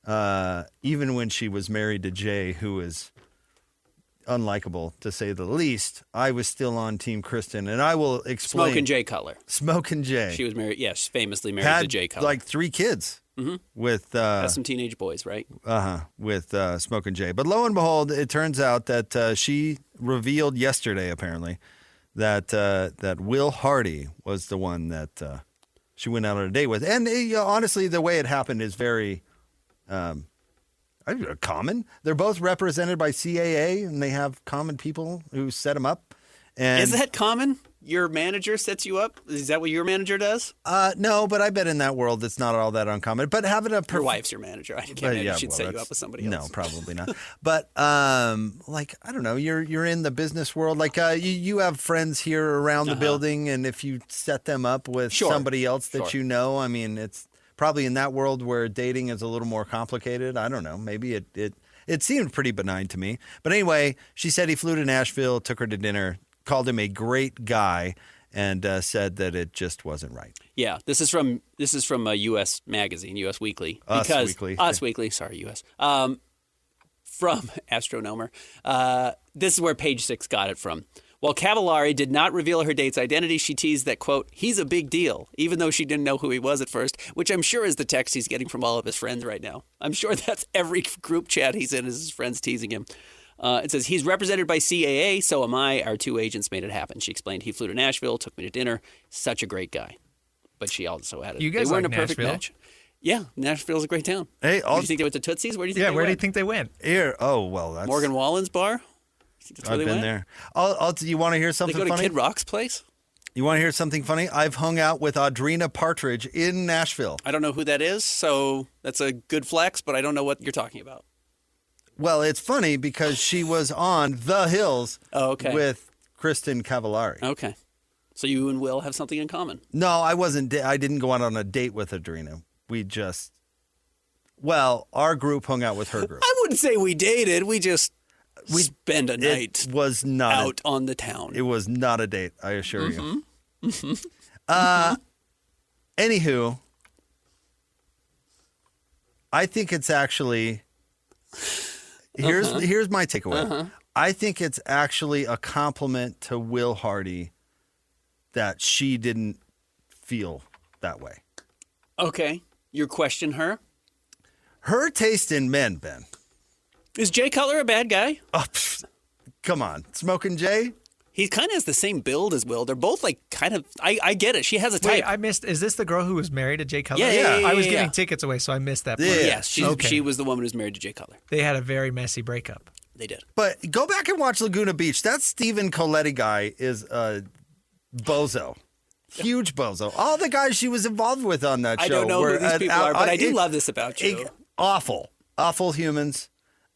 was married to Jay, who is unlikable to say the least. I was still on Team Kristen, and I will explain. Smoke and Jay Cutler. Smoke and Jay. She was married. Yeah, she's famously married Had to Jay Cutler. like 3 kids with Has some teenage boys, right? with Smoke and Jay. But lo and behold, it turns out that she revealed yesterday, apparently, that Will Hardy was the one that she went out on a date with. And honestly, the way it happened is very common. They're both represented by CAA, and they have common people who set them up. And Is that common? your manager sets you up? Is that what your manager does? No, but I bet in that world it's not all that uncommon. But having a Your wife's your manager. I can't imagine she'd set you up with somebody else. No, probably not. But like I don't know, you're in the business world. Like you have friends here around the building, and if you set them up with somebody else that you know, I mean, it's probably in that world where dating is a little more complicated. I don't know. Maybe it seemed pretty benign to me. But anyway, she said he flew to Nashville, took her to dinner, called him a great guy, and said that it just wasn't right. Yeah, this is from a U.S. magazine, U.S. Weekly. Us Weekly. Sorry, U.S. From Astronomer. This is where Page 6 got it from. While Cavallari did not reveal her date's identity, she teased that, quote, he's a big deal, even though she didn't know who he was at first, which I'm sure is the text he's getting from all of his friends right now. I'm sure that's every group chat he's in is his friends teasing him. It says, he's represented by CAA, so am I. Our two agents made it happen. She explained, he flew to Nashville, took me to dinner. Such a great guy. But she also added, You guys they weren't like a perfect Nashville? match. Yeah, Nashville's a great town. Hey, do you think they went to Tootsie's? Where do you think they where do you went? think they went? Here. Oh well, that's Morgan Wallen's bar? That's where I've they been went? there. You want to hear They something go to funny? Kid Rock's place? You want to hear something funny? I've hung out with Audrina Partridge in Nashville. I don't know who that is, so that's a good flex, but I don't know what you're talking about. Well, it's funny because she was on The Hills with Kristen Cavallari. Okay. So you and Will have something in common. No, I wasn't. I didn't go out on a date with Audrina. We just, our group hung out with her group. I wouldn't say we dated. We just spend a night It was not out on the town. It was not a date, I assure you. Anywho, I think it's actually here's my takeaway. I think it's actually a compliment to Will Hardy that she didn't feel that way. Okay. You question her? Her taste in men, Ben. Is Jay Cutler a bad guy? Oh, come on. Smoking Jay? He kind of has the same build as Will. They're both like kind of, I get it. She has a type. Wait, I missed. Is this the girl who was married to Jay Cutler? Yeah. I was giving tickets away, so I missed that part. Yeah. Yes, she was the woman who's married to Jay Cutler. They had a very messy breakup. They did. But go back and watch Laguna Beach. That Stephen Coletti guy is a bozo. Huge bozo. All the guys she was involved with on that show. I don't know who these people are, but I do love this about you. Awful humans.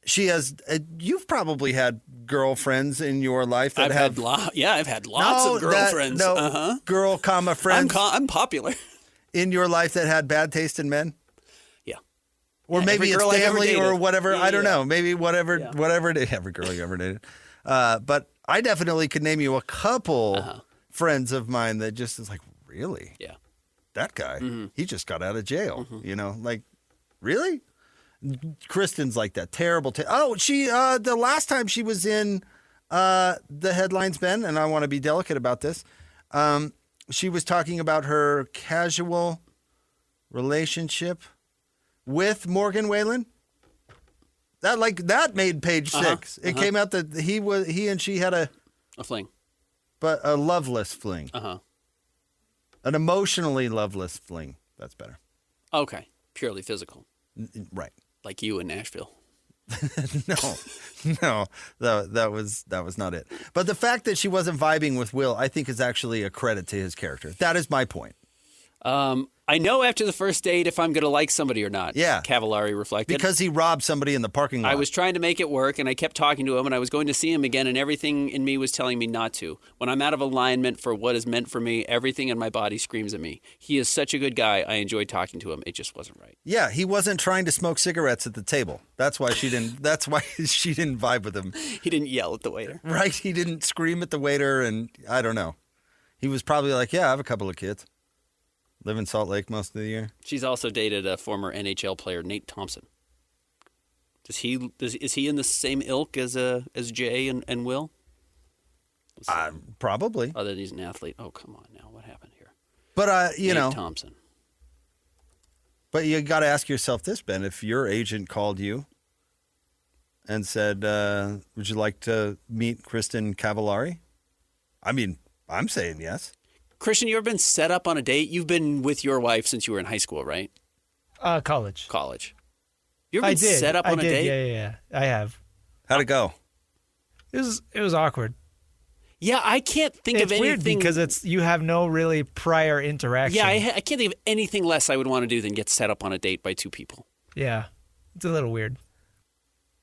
She has. You've probably had girlfriends in your life that I've had lots of girlfriends. Girl, friends. I'm popular. In your life that had bad taste in men. Yeah. Or maybe it's family or whatever. I don't know. Maybe whatever it is. Every girl you ever dated. But I definitely could name you a couple friends of mine that just is like, really? Yeah. That guy, he just got out of jail. You know, like, really? Kristen's like that. Terrible. She, the last time she was in the headlines, Ben, and I want to be delicate about this, she was talking about her casual relationship with Morgan Whalen. That made Page 6. It came out that he and she had a fling, but a loveless fling. An emotionally loveless fling. That's better. Okay, purely physical, right? Like you in Nashville. No, that was not it. But the fact that she wasn't vibing with Will, I think, is actually a credit to his character. That is my point. I know after the first date if I'm going to like somebody or not. Yeah. Cavallari reflected. Because he robbed somebody in the parking lot. I was trying to make it work, and I kept talking to him, and I was going to see him again, and everything in me was telling me not to. When I'm out of alignment for what is meant for me, everything in my body screams at me. He is such a good guy. I enjoyed talking to him. It just wasn't right. Yeah, he wasn't trying to smoke cigarettes at the table. That's why she didn't. That's why she didn't vibe with him. He didn't yell at the waiter. Right? He didn't scream at the waiter, and I don't know. He was probably like, "Yeah, I have a couple of kids. Live in Salt Lake most of the year." She's also dated a former NHL player, Nate Thompson. Is he in the same ilk as Jay and Will? Probably. Other than he's an athlete. Oh, come on now. What happened here? But Nate Thompson. But you got to ask yourself this, Ben. If your agent called you and said, "Would you like to meet Kristen Cavallari?" I mean, I'm saying yes. Christian, you ever been set up on a date? You've been with your wife since you were in high school, right? College. You ever been set up on a date? Yeah. I have. How'd it go? It was awkward. Yeah, I can't think of It's weird anything. because you have no really prior interaction. Yeah, I can't think of anything less I would want to do than get set up on a date by two people. Yeah, it's a little weird.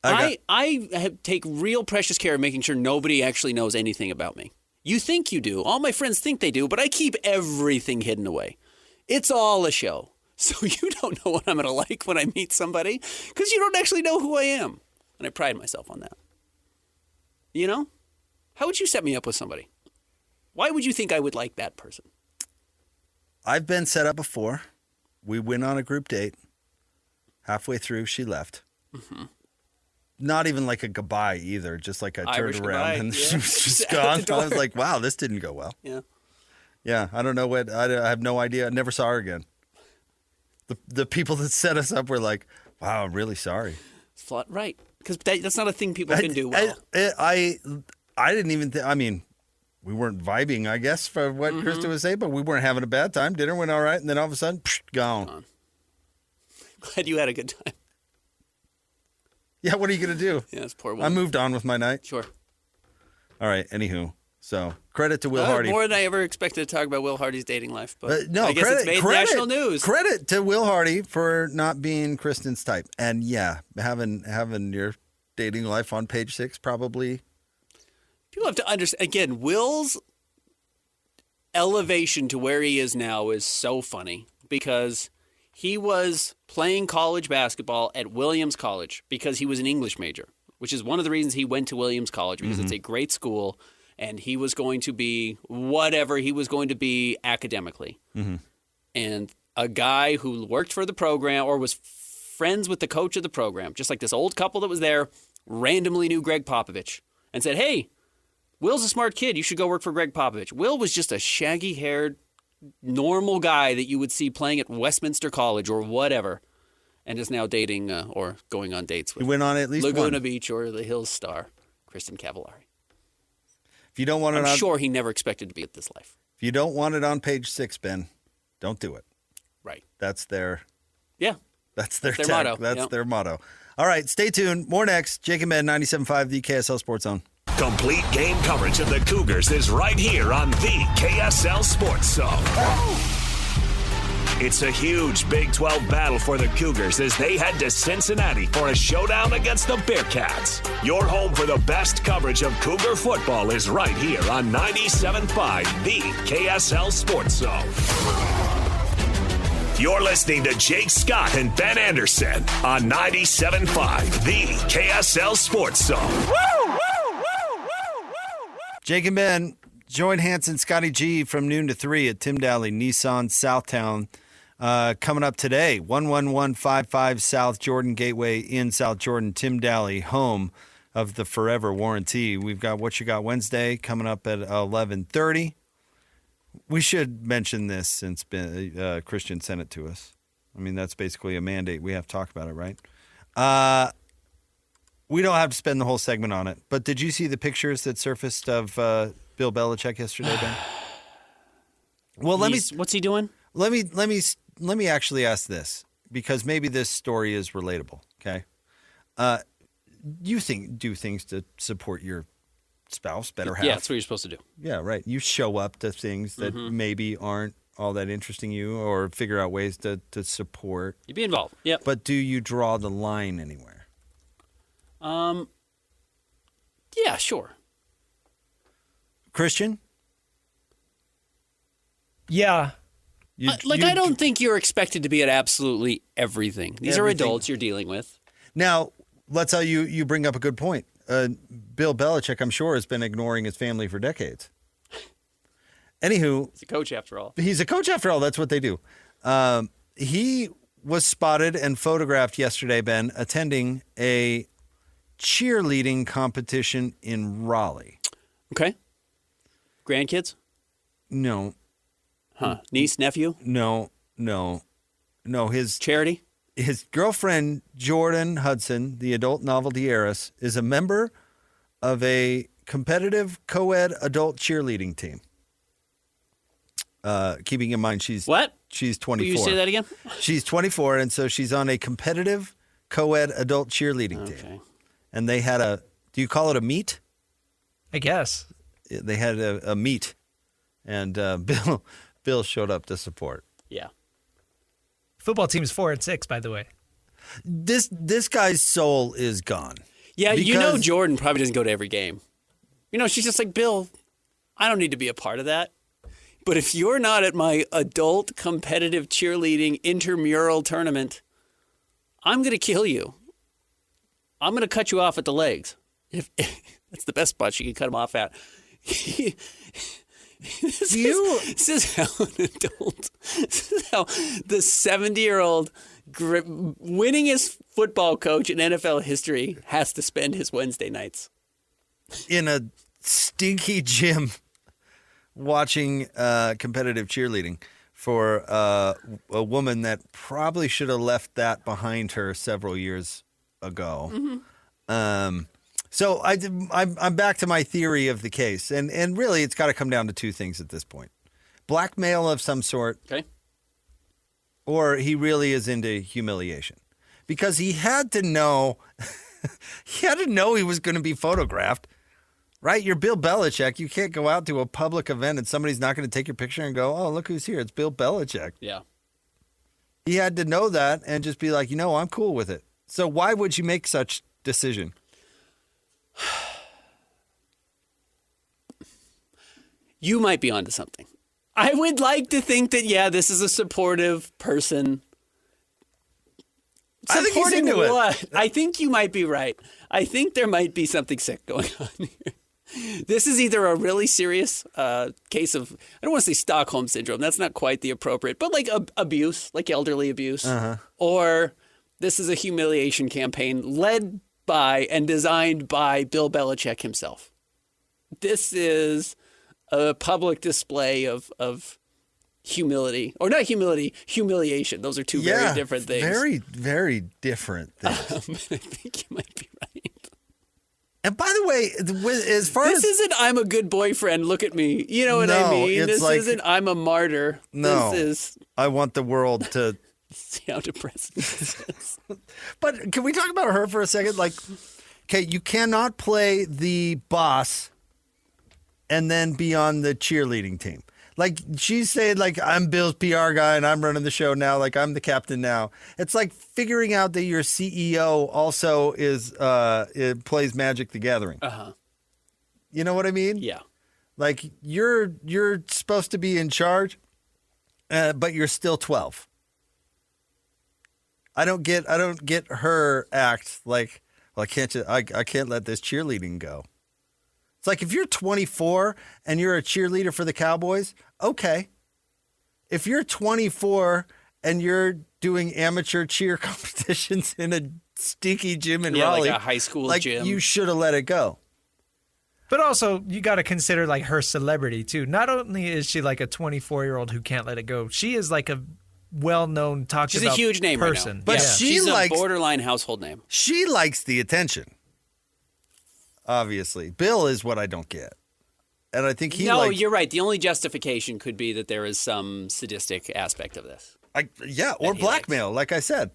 I take real precious care of making sure nobody actually knows anything about me. You think you do. All my friends think they do, but I keep everything hidden away. It's all a show. So you don't know what I'm going to like when I meet somebody because you don't actually know who I am. And I pride myself on that. You know? How would you set me up with somebody? Why would you think I would like that person? I've been set up before. We went on a group date. Halfway through, she left. Mm-hmm. Not even like a goodbye either. Just like I Irish turned around goodbye, and yeah. she was just Out gone. the door. I was like, wow, this didn't go well. Yeah. Yeah, I don't know what. I have no idea. I never saw her again. The people that set us up were like, wow, I'm really sorry. It's flawed. Right. Because that's not a thing people can do well. I didn't even think, I mean, we weren't vibing, I guess, for what Krista was saying, but we weren't having a bad time. Dinner went all right, and then all of a sudden, gone. Glad you had a good time. Yeah, what are you going to do? Yeah, it's poor woman. I moved on with my night. Sure. All right, anywho. So, credit to Will Hardy. More than I ever expected to talk about Will Hardy's dating life. But No, I guess it's made national news. Credit to Will Hardy for not being Kristen's type. And yeah, having your dating life on page 6 probably. People have to understand, again, Will's elevation to where he is now is so funny because he was playing college basketball at Williams College because he was an English major, which is one of the reasons he went to Williams College because it's a great school and he was going to be whatever he was going to be academically. And a guy who worked for the program or was friends with the coach of the program, just like this old couple that was there, randomly knew Greg Popovich and said, hey, Will's a smart kid. You should go work for Greg Popovich. Will was just a shaggy-haired, normal guy that you would see playing at Westminster College or whatever, and is now dating or going on dates with He went on at least Laguna one. Beach or the Hills star, Kristen Cavallari. If you don't want it I'm on, sure he never expected to be at this life. if you don't want it on page 6, Ben, don't do it. Right. That's their Yeah. That's their their tag. motto. That's Yep. their motto. All right, stay tuned. More next. Jake and Ben, 97.5, the KSL Sports Zone. Complete game coverage of the Cougars is right here on the KSL Sports Zone. It's a huge Big 12 battle for the Cougars as they head to Cincinnati for a showdown against the Bearcats. Your home for the best coverage of Cougar football is right here on 97.5, the KSL Sports Zone. You're listening to Jake Scott and Ben Anderson on 97.5, the KSL Sports Zone. Jake and Ben, join Hanson, Scotty G from noon to 3 at Tim Daly Nissan Southtown. Coming up today, 11155 South Jordan Gateway in South Jordan. Tim Daly, home of the Forever Warranty. We've got What You Got Wednesday coming up at 11:30. We should mention this since Christian sent it to us. I mean, that's basically a mandate. We have to talk about it, right? We don't have to spend the whole segment on it. But did you see the pictures that surfaced of Bill Belichick yesterday, Ben? Well, What's he doing? let me actually ask this because maybe this story is relatable. Okay, you do things to support your spouse, better half. Yeah, that's what you're supposed to do. Yeah, right. You show up to things that maybe aren't all that interesting you, or figure out ways to support. You be involved. Yeah. But do you draw the line anywhere? Yeah, sure. Christian? Yeah. I don't think you're expected to be at absolutely everything. These are Everything. adults you're dealing with. Now, let's tell you bring up a good point. Bill Belichick, I'm sure, has been ignoring his family for decades. Anywho, He's a coach after all. he's a coach after all. That's what they do. He was spotted and photographed yesterday, Ben, attending a cheerleading competition in Raleigh. Okay. Grandkids? No, Huh. Niece, nephew? no. His Charity? girlfriend, Jordon Hudson, the adult novelty heiress, is a member of a competitive co-ed adult cheerleading team. Keeping in mind she's What? She's Will 24. you say that again? She's 24, and so she's on a competitive co-ed adult cheerleading team. Okay. And they had do you call it a meet? I guess. they had a meet, and Bill showed up to support. Yeah. Football team is 4-6, by the way. This guy's soul is gone. Yeah, Because- Jordan probably doesn't go to every game. She's just like, Bill, I don't need to be a part of that. But if you're not at my adult competitive cheerleading intramural tournament, I'm going to kill you. I'm going to cut you off at the legs. If that's the best spot you can cut him off at. This is how an adult, this is how the 70-year-old winningest football coach in NFL history has to spend his Wednesday nights. In a stinky gym watching competitive cheerleading for a woman that probably should have left that behind her several years ago. Mm-hmm. So I'm back to my theory of the case. And really, it's got to come down to two things at this point. Blackmail of some sort. Okay. Or he really is into humiliation. Because he had to know he was going to be photographed. Right? You're Bill Belichick. You can't go out to a public event and somebody's not going to take your picture and go, oh, look who's here. It's Bill Belichick. Yeah. He had to know that and just be like, I'm cool with it. So why would you make such decision? You might be onto something. I would like to think that, this is a supportive person. I think he's into what? I think you might be right. I think there might be something sick going on here. This is either a really serious case of, I don't want to say Stockholm Syndrome. That's not quite the appropriate, but like abuse, like elderly abuse. Uh-huh. Or this is a humiliation campaign led by and designed by Bill Belichick himself. This is a public display of humility. Or not humility, humiliation. Those are two very different things. Very, very different things. I think you might be right. And by the way, as far this as... isn't I'm a good boyfriend, look at me. You know what I mean? This isn't I'm a martyr. No, this is... I want the world to... See how depressing this is. But can we talk about her for a second? Like, okay, you cannot play the boss and then be on the cheerleading team. Like, she's saying, like, I'm Bill's PR guy and I'm running the show now. Like, I'm the captain now. It's like figuring out that your CEO also it plays Magic the Gathering. Uh-huh. You know what I mean? Yeah. Like, you're supposed to be in charge, but you're still 12. I don't get her act like, well, I can't let this cheerleading go. It's like if you're 24 and you're a cheerleader for the Cowboys, okay. If you're 24 and you're doing amateur cheer competitions in a stinky gym in Raleigh, like a high school gym, you should have let it go. But also, you got to consider like her celebrity too. Not only is she like a 24-year-old who can't let it go, she is like a well-known talked about She's a huge name person. right now. But she's a borderline household name. She likes the attention. Obviously, Bill is what I don't get, and I think you're right. The only justification could be that there is some sadistic aspect of this. Or blackmail, like I said,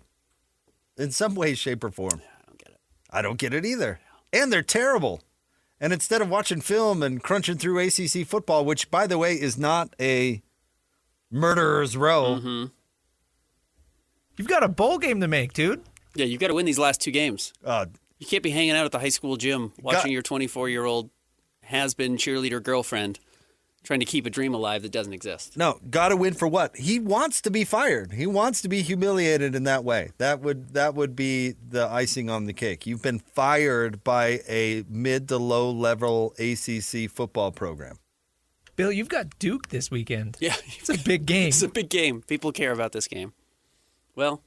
in some way, shape, or form. I don't get it. I don't get it either, and they're terrible. And instead of watching film and crunching through ACC football, which, by the way, is not a murderer's row, you've got a bowl game to make, dude. Yeah, you've got to win these last two games. You can't be hanging out at the high school gym watching your 24-year-old has-been cheerleader girlfriend trying to keep a dream alive that doesn't exist. No, got to win for what? He wants to be fired. He wants to be humiliated in that way. That would be the icing on the cake. You've been fired by a mid to low level ACC football program. Bill, you've got Duke this weekend. Yeah. It's a big game. It's a big game. People care about this game. Well,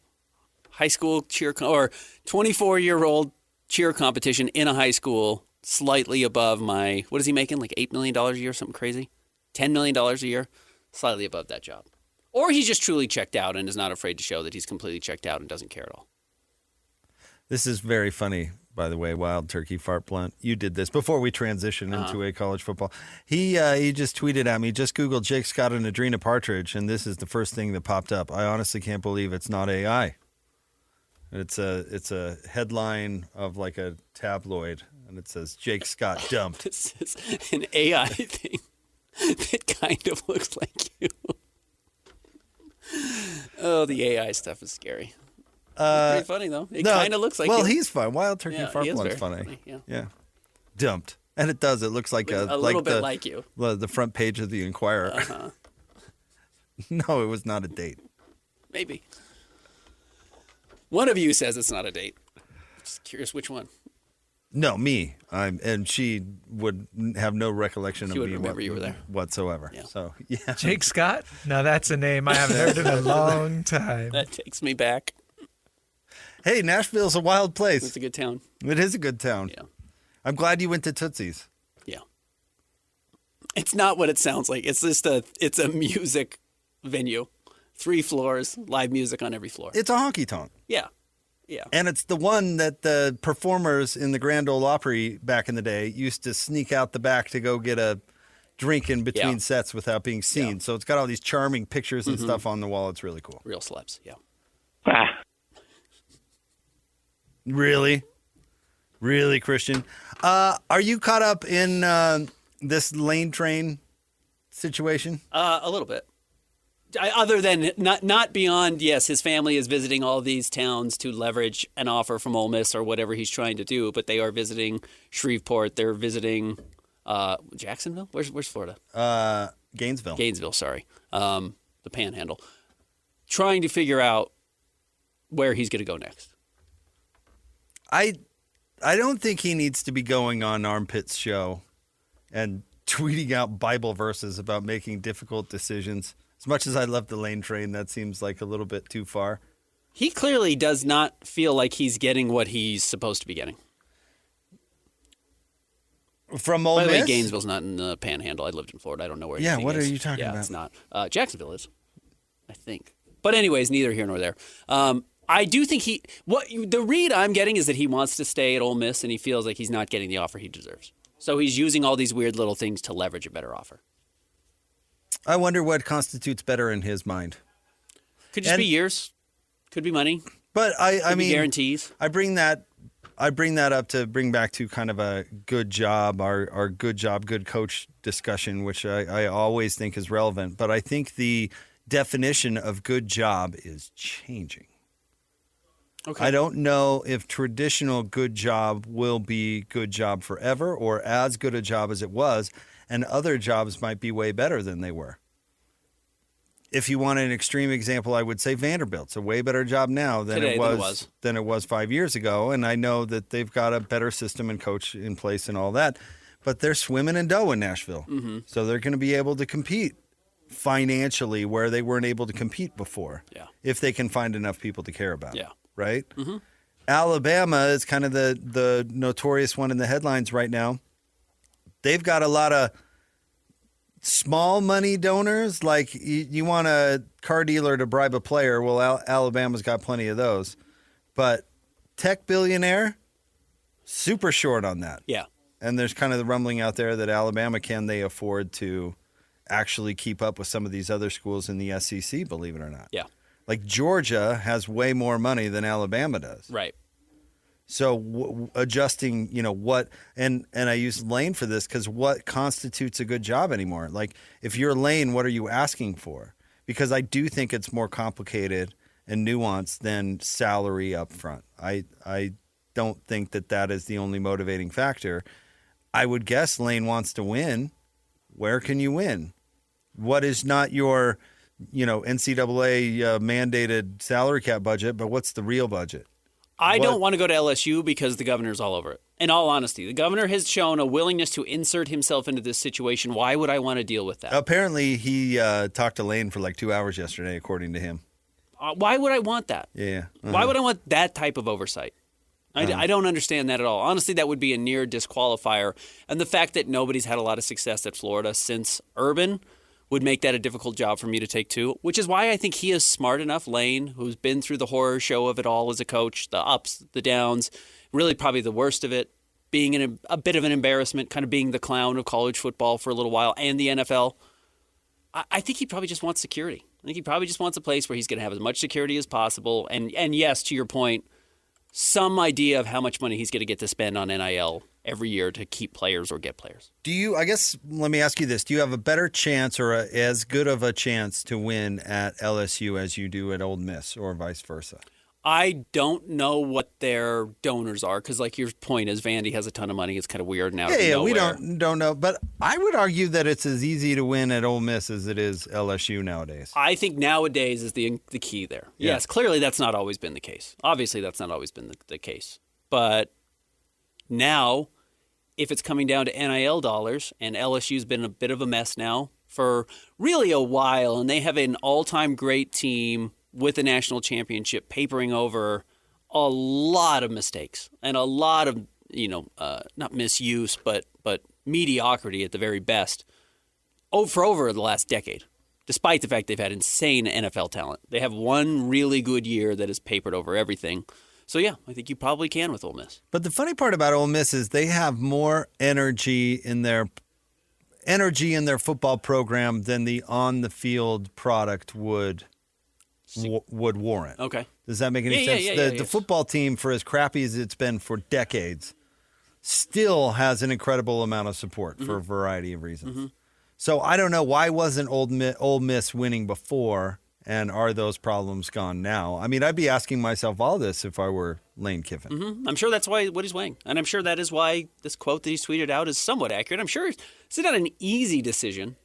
high school cheer or 24-year-old cheer competition in a high school, slightly above my, what is he making? Like $8 million a year, something crazy? $10 million a year? Slightly above that job. Or he's just truly checked out and is not afraid to show that he's completely checked out and doesn't care at all. This is very funny, by the way, Wild Turkey Fart Blunt. You did this before we transition into a college football. He just tweeted at me, just Googled Jake Scott and Adrena Partridge, and this is the first thing that popped up. I honestly can't believe it's not AI. It's a headline of like a tabloid and it says Jake Scott dumped. This is an AI thing that kind of looks like you. Oh, the AI stuff is scary. Pretty funny, though. It kind of looks like well, you. he's fine. Wild Turkey Yeah, Farm he is one's very funny. funny, Yeah. Dumped. And it does. It looks like A little bit like you. The front page of the Inquirer. Uh-huh. No, it was not a date. Maybe. One of you says it's not a date. Just curious which one. No, me. And she would have no recollection She of would me remember you were there. whatsoever. Yeah. So, yeah. Jake Scott? Now that's a name I haven't heard in a long time. That takes me back. Hey, Nashville's a wild place. It's a good town. It is a good town. Yeah. I'm glad you went to Tootsie's. Yeah. It's not what it sounds like. It's just it's a music venue. 3 floors, live music on every floor. It's a honky tonk. Yeah. Yeah. And it's the one that the performers in the Grand Ole Opry back in the day used to sneak out the back to go get a drink in between sets without being seen. Yeah. So it's got all these charming pictures and stuff on the wall. It's really cool. Real celebs. Yeah. Really? Really, Christian? Are you caught up in this lane train situation? A little bit. Other than not beyond, yes, his family is visiting all these towns to leverage an offer from Ole Miss or whatever he's trying to do, but they are visiting Shreveport. They're visiting Jacksonville? Where's Florida? Gainesville. Gainesville, sorry. The Panhandle. Trying to figure out where he's going to go next. I don't think he needs to be going on Armpit's show and tweeting out Bible verses about making difficult decisions. As much as I love the lane train, that seems like a little bit too far. He clearly does not feel like he's getting what he's supposed to be getting. From Ole By the Miss? way, Gainesville's not in the Panhandle. I lived in Florida. I don't know where Yeah, anything what is. are you talking yeah, about? it's not. Jacksonville is, I think. But anyways, neither here nor there. I do think the read I'm getting is that he wants to stay at Ole Miss and he feels like he's not getting the offer he deserves. So he's using all these weird little things to leverage a better offer. I wonder what constitutes better in his mind. Could just be years. Could be money. But I mean, guarantees. I bring that up to bring back to kind of a good job, our good job, good coach discussion, which I always think is relevant. But I think the definition of good job is changing. Okay. I don't know if traditional good job will be good job forever or as good a job as it was, and other jobs might be way better than they were. If you want an extreme example, I would say Vanderbilt's a way better job now than it was 5 years ago, and I know that they've got a better system and coach in place and all that, but they're swimming in dough in Nashville, so they're going to be able to compete financially where they weren't able to compete before. Yeah. If they can find enough people to care about. Yeah. Right? Mm-hmm. Alabama is kind of the notorious one in the headlines right now. They've got a lot of small money donors. Like you want a car dealer to bribe a player. Well, Alabama's got plenty of those. But tech billionaire, super short on that. Yeah. And there's kind of the rumbling out there that Alabama, can they afford to actually keep up with some of these other schools in the SEC, believe it or not? Yeah. Like Georgia has way more money than Alabama does. Right. So adjusting, what, and I use Lane for this because what constitutes a good job anymore? Like if you're Lane, what are you asking for? Because I do think it's more complicated and nuanced than salary up front. I don't think that is the only motivating factor. I would guess Lane wants to win. Where can you win? What is not your NCAA mandated salary cap budget, but what's the real budget? I don't want to go to LSU because the governor's all over it. In all honesty, the governor has shown a willingness to insert himself into this situation. Why would I want to deal with that? Apparently, he talked to Lane for like 2 hours yesterday, according to him. Why would I want that? Yeah. Why would I want that type of oversight? I don't understand that at all. Honestly, that would be a near disqualifier. And the fact that nobody's had a lot of success at Florida since Urban would make that a difficult job for me to take too, which is why I think he is smart enough, Lane, who's been through the horror show of it all as a coach, the ups, the downs, really probably the worst of it, being in a bit of an embarrassment, kind of being the clown of college football for a little while and the NFL. I think he probably just wants security. I think he probably just wants a place where he's going to have as much security as possible. And yes, to your point, some idea of how much money he's going to get to spend on NIL every year to keep players or get players. I guess, let me ask you this. Do you have a better chance or as good of a chance to win at LSU as you do at Ole Miss or vice versa? I don't know what their donors are because, like your point is, Vandy has a ton of money. It's kind of weird now. Yeah, we don't know. But I would argue that it's as easy to win at Ole Miss as it is LSU nowadays. I think nowadays is the key there. Yeah. Yes, clearly that's not always been the case. Obviously, that's not always been the case. But now, if it's coming down to NIL dollars, and LSU's been a bit of a mess now for really a while, and they have an all-time great team with a national championship papering over a lot of mistakes and a lot of, not misuse, but mediocrity at the very best for over the last decade, despite the fact they've had insane NFL talent. They have one really good year that has papered over everything. So, yeah, I think you probably can with Ole Miss. But the funny part about Ole Miss is they have more energy in their football program than the on-the-field product would warrant. Okay. Does that make any sense? Yeah, the football team, for as crappy as it's been for decades, still has an incredible amount of support for a variety of reasons. Mm-hmm. So I don't know, why wasn't Ole Miss winning before, and are those problems gone now? I mean, I'd be asking myself all this if I were Lane Kiffin. Mm-hmm. I'm sure that's what he's weighing. And I'm sure that is why this quote that he's tweeted out is somewhat accurate. I'm sure it's not an easy decision.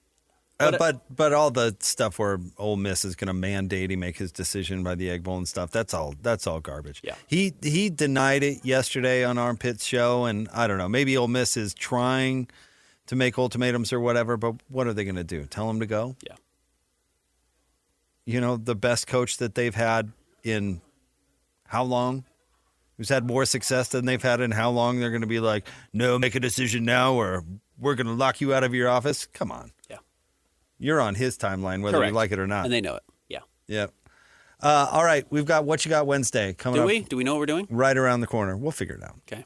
But all the stuff where Ole Miss is going to mandate he make his decision by the Egg Bowl and stuff, that's all garbage. Yeah. He denied it yesterday on Armpit's show, and I don't know, maybe Ole Miss is trying to make ultimatums or whatever, but what are they going to do? Tell him to go? Yeah. The best coach that they've had in how long? Who's had more success than they've had in how long? They're going to be like, no, make a decision now or we're going to lock you out of your office? Come on. Yeah. You're on his timeline, whether Correct. you like it or not. And they know it. Yeah. Yep. All right. We've got What You Got Wednesday coming up. Do we know what we're doing? Right around the corner. We'll figure it out. Okay.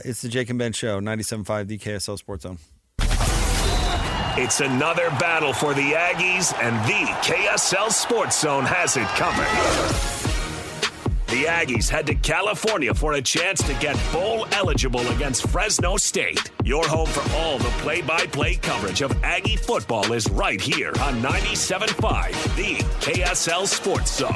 It's the Jake and Ben Show, 97.5, the KSL Sports Zone. It's another battle for the Aggies, and the KSL Sports Zone has it covered. The Aggies head to California for a chance to get bowl eligible against Fresno State. Your home for all the play-by-play coverage of Aggie football is right here on 97.5, the KSL Sports Zone.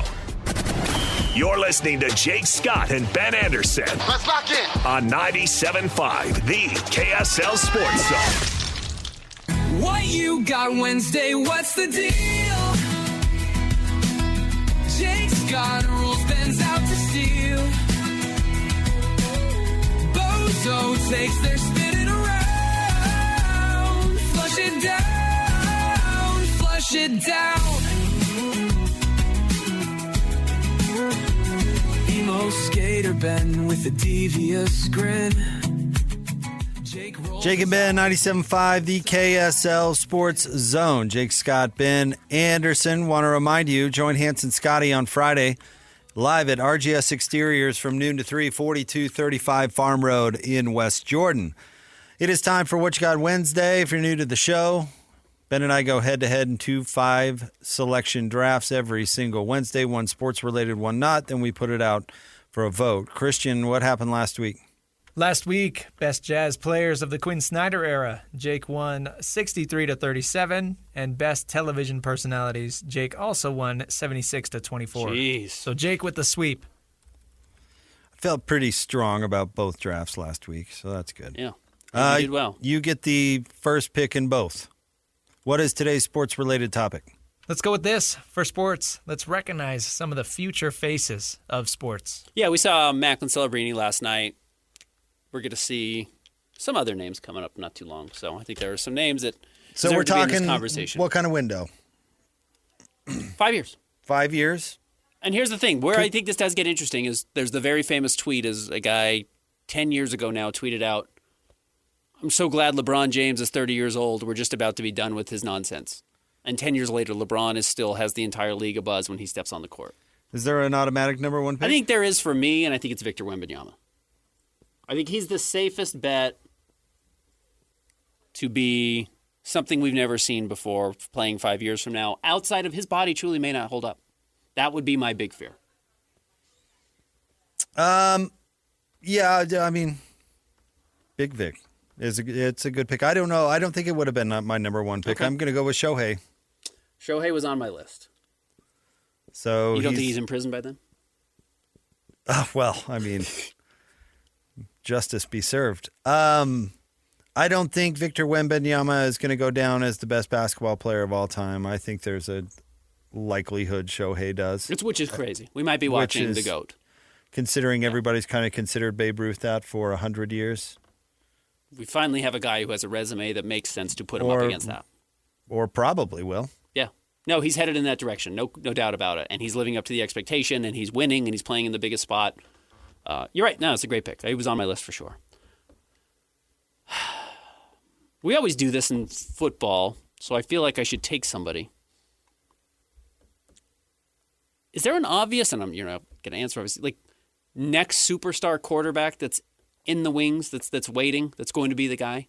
You're listening to Jake Scott and Ben Anderson. Let's lock in. On 97.5, the KSL Sports Zone. What you got Wednesday? What's the deal? Jake's got rules, Ben's out to steal. Bozo takes their spinning around. Flush it down, flush it down. Emo skater Ben with a devious grin. Jake and Ben, 97.5, the KSL Sports Zone. Jake Scott, Ben Anderson. Want to remind you, join Hanson Scotty on Friday, live at RGS Exteriors from noon to 3, 4235 Farm Road in West Jordan. It is time for What You Got Wednesday. If you're new to the show, Ben and I go head-to-head in 2 5-selection drafts every single Wednesday, one sports-related, one not. Then we put it out for a vote. Christian, what happened last week? Last week, best jazz players of the Quinn Snyder era. Jake won 63-37, and best television personalities. Jake also won 76-24. Jeez. So Jake with the sweep. I felt pretty strong about both drafts last week, so that's good. Yeah. You did well. You get the first pick in both. What is today's sports-related topic? Let's go with this. For sports, let's recognize some of the future faces of sports. Yeah, we saw Macklin Celebrini last night. We're going to see some other names coming up not too long. So I think there are some names that So deserve we're to be in talking this conversation. what kind of window? 5 years. 5 years? And here's the thing. Where I think this does get interesting is there's the very famous tweet as a guy 10 years ago now tweeted out, I'm so glad LeBron James is 30 years old. We're just about to be done with his nonsense. And 10 years later, LeBron still has the entire league abuzz when he steps on the court. Is there an automatic number one pick? I think there is for me, and I think it's Victor Wembanyama. I think he's the safest bet to be something we've never seen before playing 5 years from now. Outside of his body truly may not hold up. That would be my big fear. Yeah, I mean, Big Vic. It's a good pick. I don't know. I don't think it would have been my number one pick. Okay. I'm going to go with Shohei. Shohei was on my list. So You don't think he's in prison by then? Well, I mean, justice be served. I don't think Victor Wembanyama is going to go down as the best basketball player of all time. I think there's a likelihood Shohei does. Which is crazy. We might be watching the GOAT. Considering everybody's kind of considered Babe Ruth that for 100 years. We finally have a guy who has a resume that makes sense to put him up against that. Or probably will. Yeah. No, he's headed in that direction. No doubt about it. And he's living up to the expectation, and he's winning, and he's playing in the biggest spot. You're right. No, it's a great pick. He was on my list for sure. We always do this in football, so I feel like I should take somebody. Is there an obvious, and you're not going to answer obviously, like next superstar quarterback that's in the wings, that's waiting, that's going to be the guy?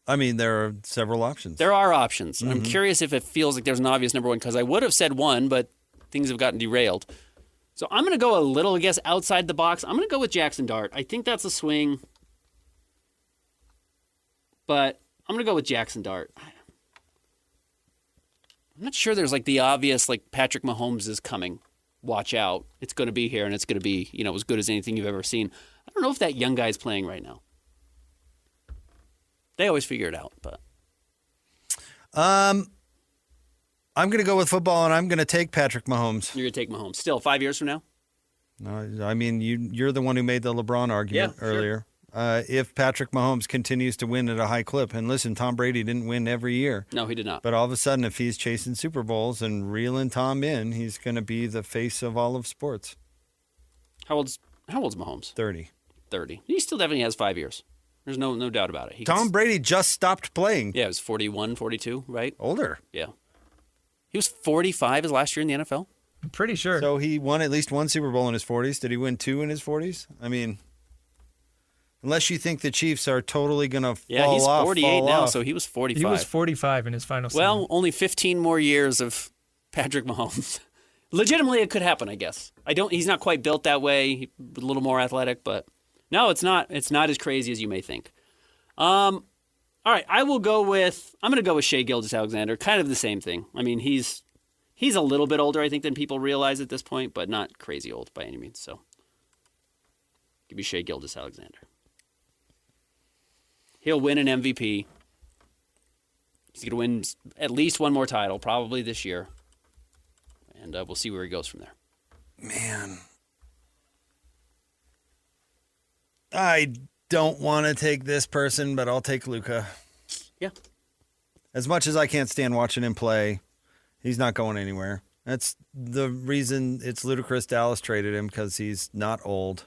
I mean, there are several options. There are options. I'm curious if it feels like there's an obvious number one, because I would have said one, but things have gotten derailed. So I'm going to go a little, I guess, outside the box. I'm going to go with Jackson Dart. I think that's a swing, but I'm going to go with Jackson Dart. I'm not sure there's like the obvious, like Patrick Mahomes is coming. Watch out. It's going to be here, and it's going to be, as good as anything you've ever seen. I don't know if that young guy's playing right now. They always figure it out, but. I'm going to go with football, and I'm going to take Patrick Mahomes. You're going to take Mahomes. Still, 5 years from now? No, I mean, you're the one who made the LeBron argument earlier. If Patrick Mahomes continues to win at a high clip, and listen, Tom Brady didn't win every year. No, he did not. But all of a sudden, if he's chasing Super Bowls and reeling Tom in, he's going to be the face of all of sports. How old's Mahomes? 30. 30. He still definitely has 5 years. There's no doubt about it. Tom Brady just stopped playing. Yeah, he was 41, 42, right? Older. Yeah. He was 45 his last year in the NFL? I'm pretty sure. So he won at least one Super Bowl in his 40s. Did he win 2 in his 40s? I mean, unless you think the Chiefs are totally going to fall off. Yeah, he's 48 now, off. so he was 45. He was 45 in his final season. Well, only 15 more years of Patrick Mahomes. Legitimately, it could happen, I guess. He's not quite built that way. He's a little more athletic, but no, it's not. It's not as crazy as you may think. All right, I'm going to go with Shai Gilgeous-Alexander. Kind of the same thing. I mean, he's a little bit older, I think, than people realize at this point, but not crazy old by any means. So, give me Shai Gilgeous-Alexander. He'll win an MVP. He's going to win at least one more title, probably this year. And we'll see where he goes from there. Man. I don't want to take this person, but I'll take Luka. Yeah. As much as I can't stand watching him play, he's not going anywhere. That's the reason it's ludicrous Dallas traded him, because he's not old.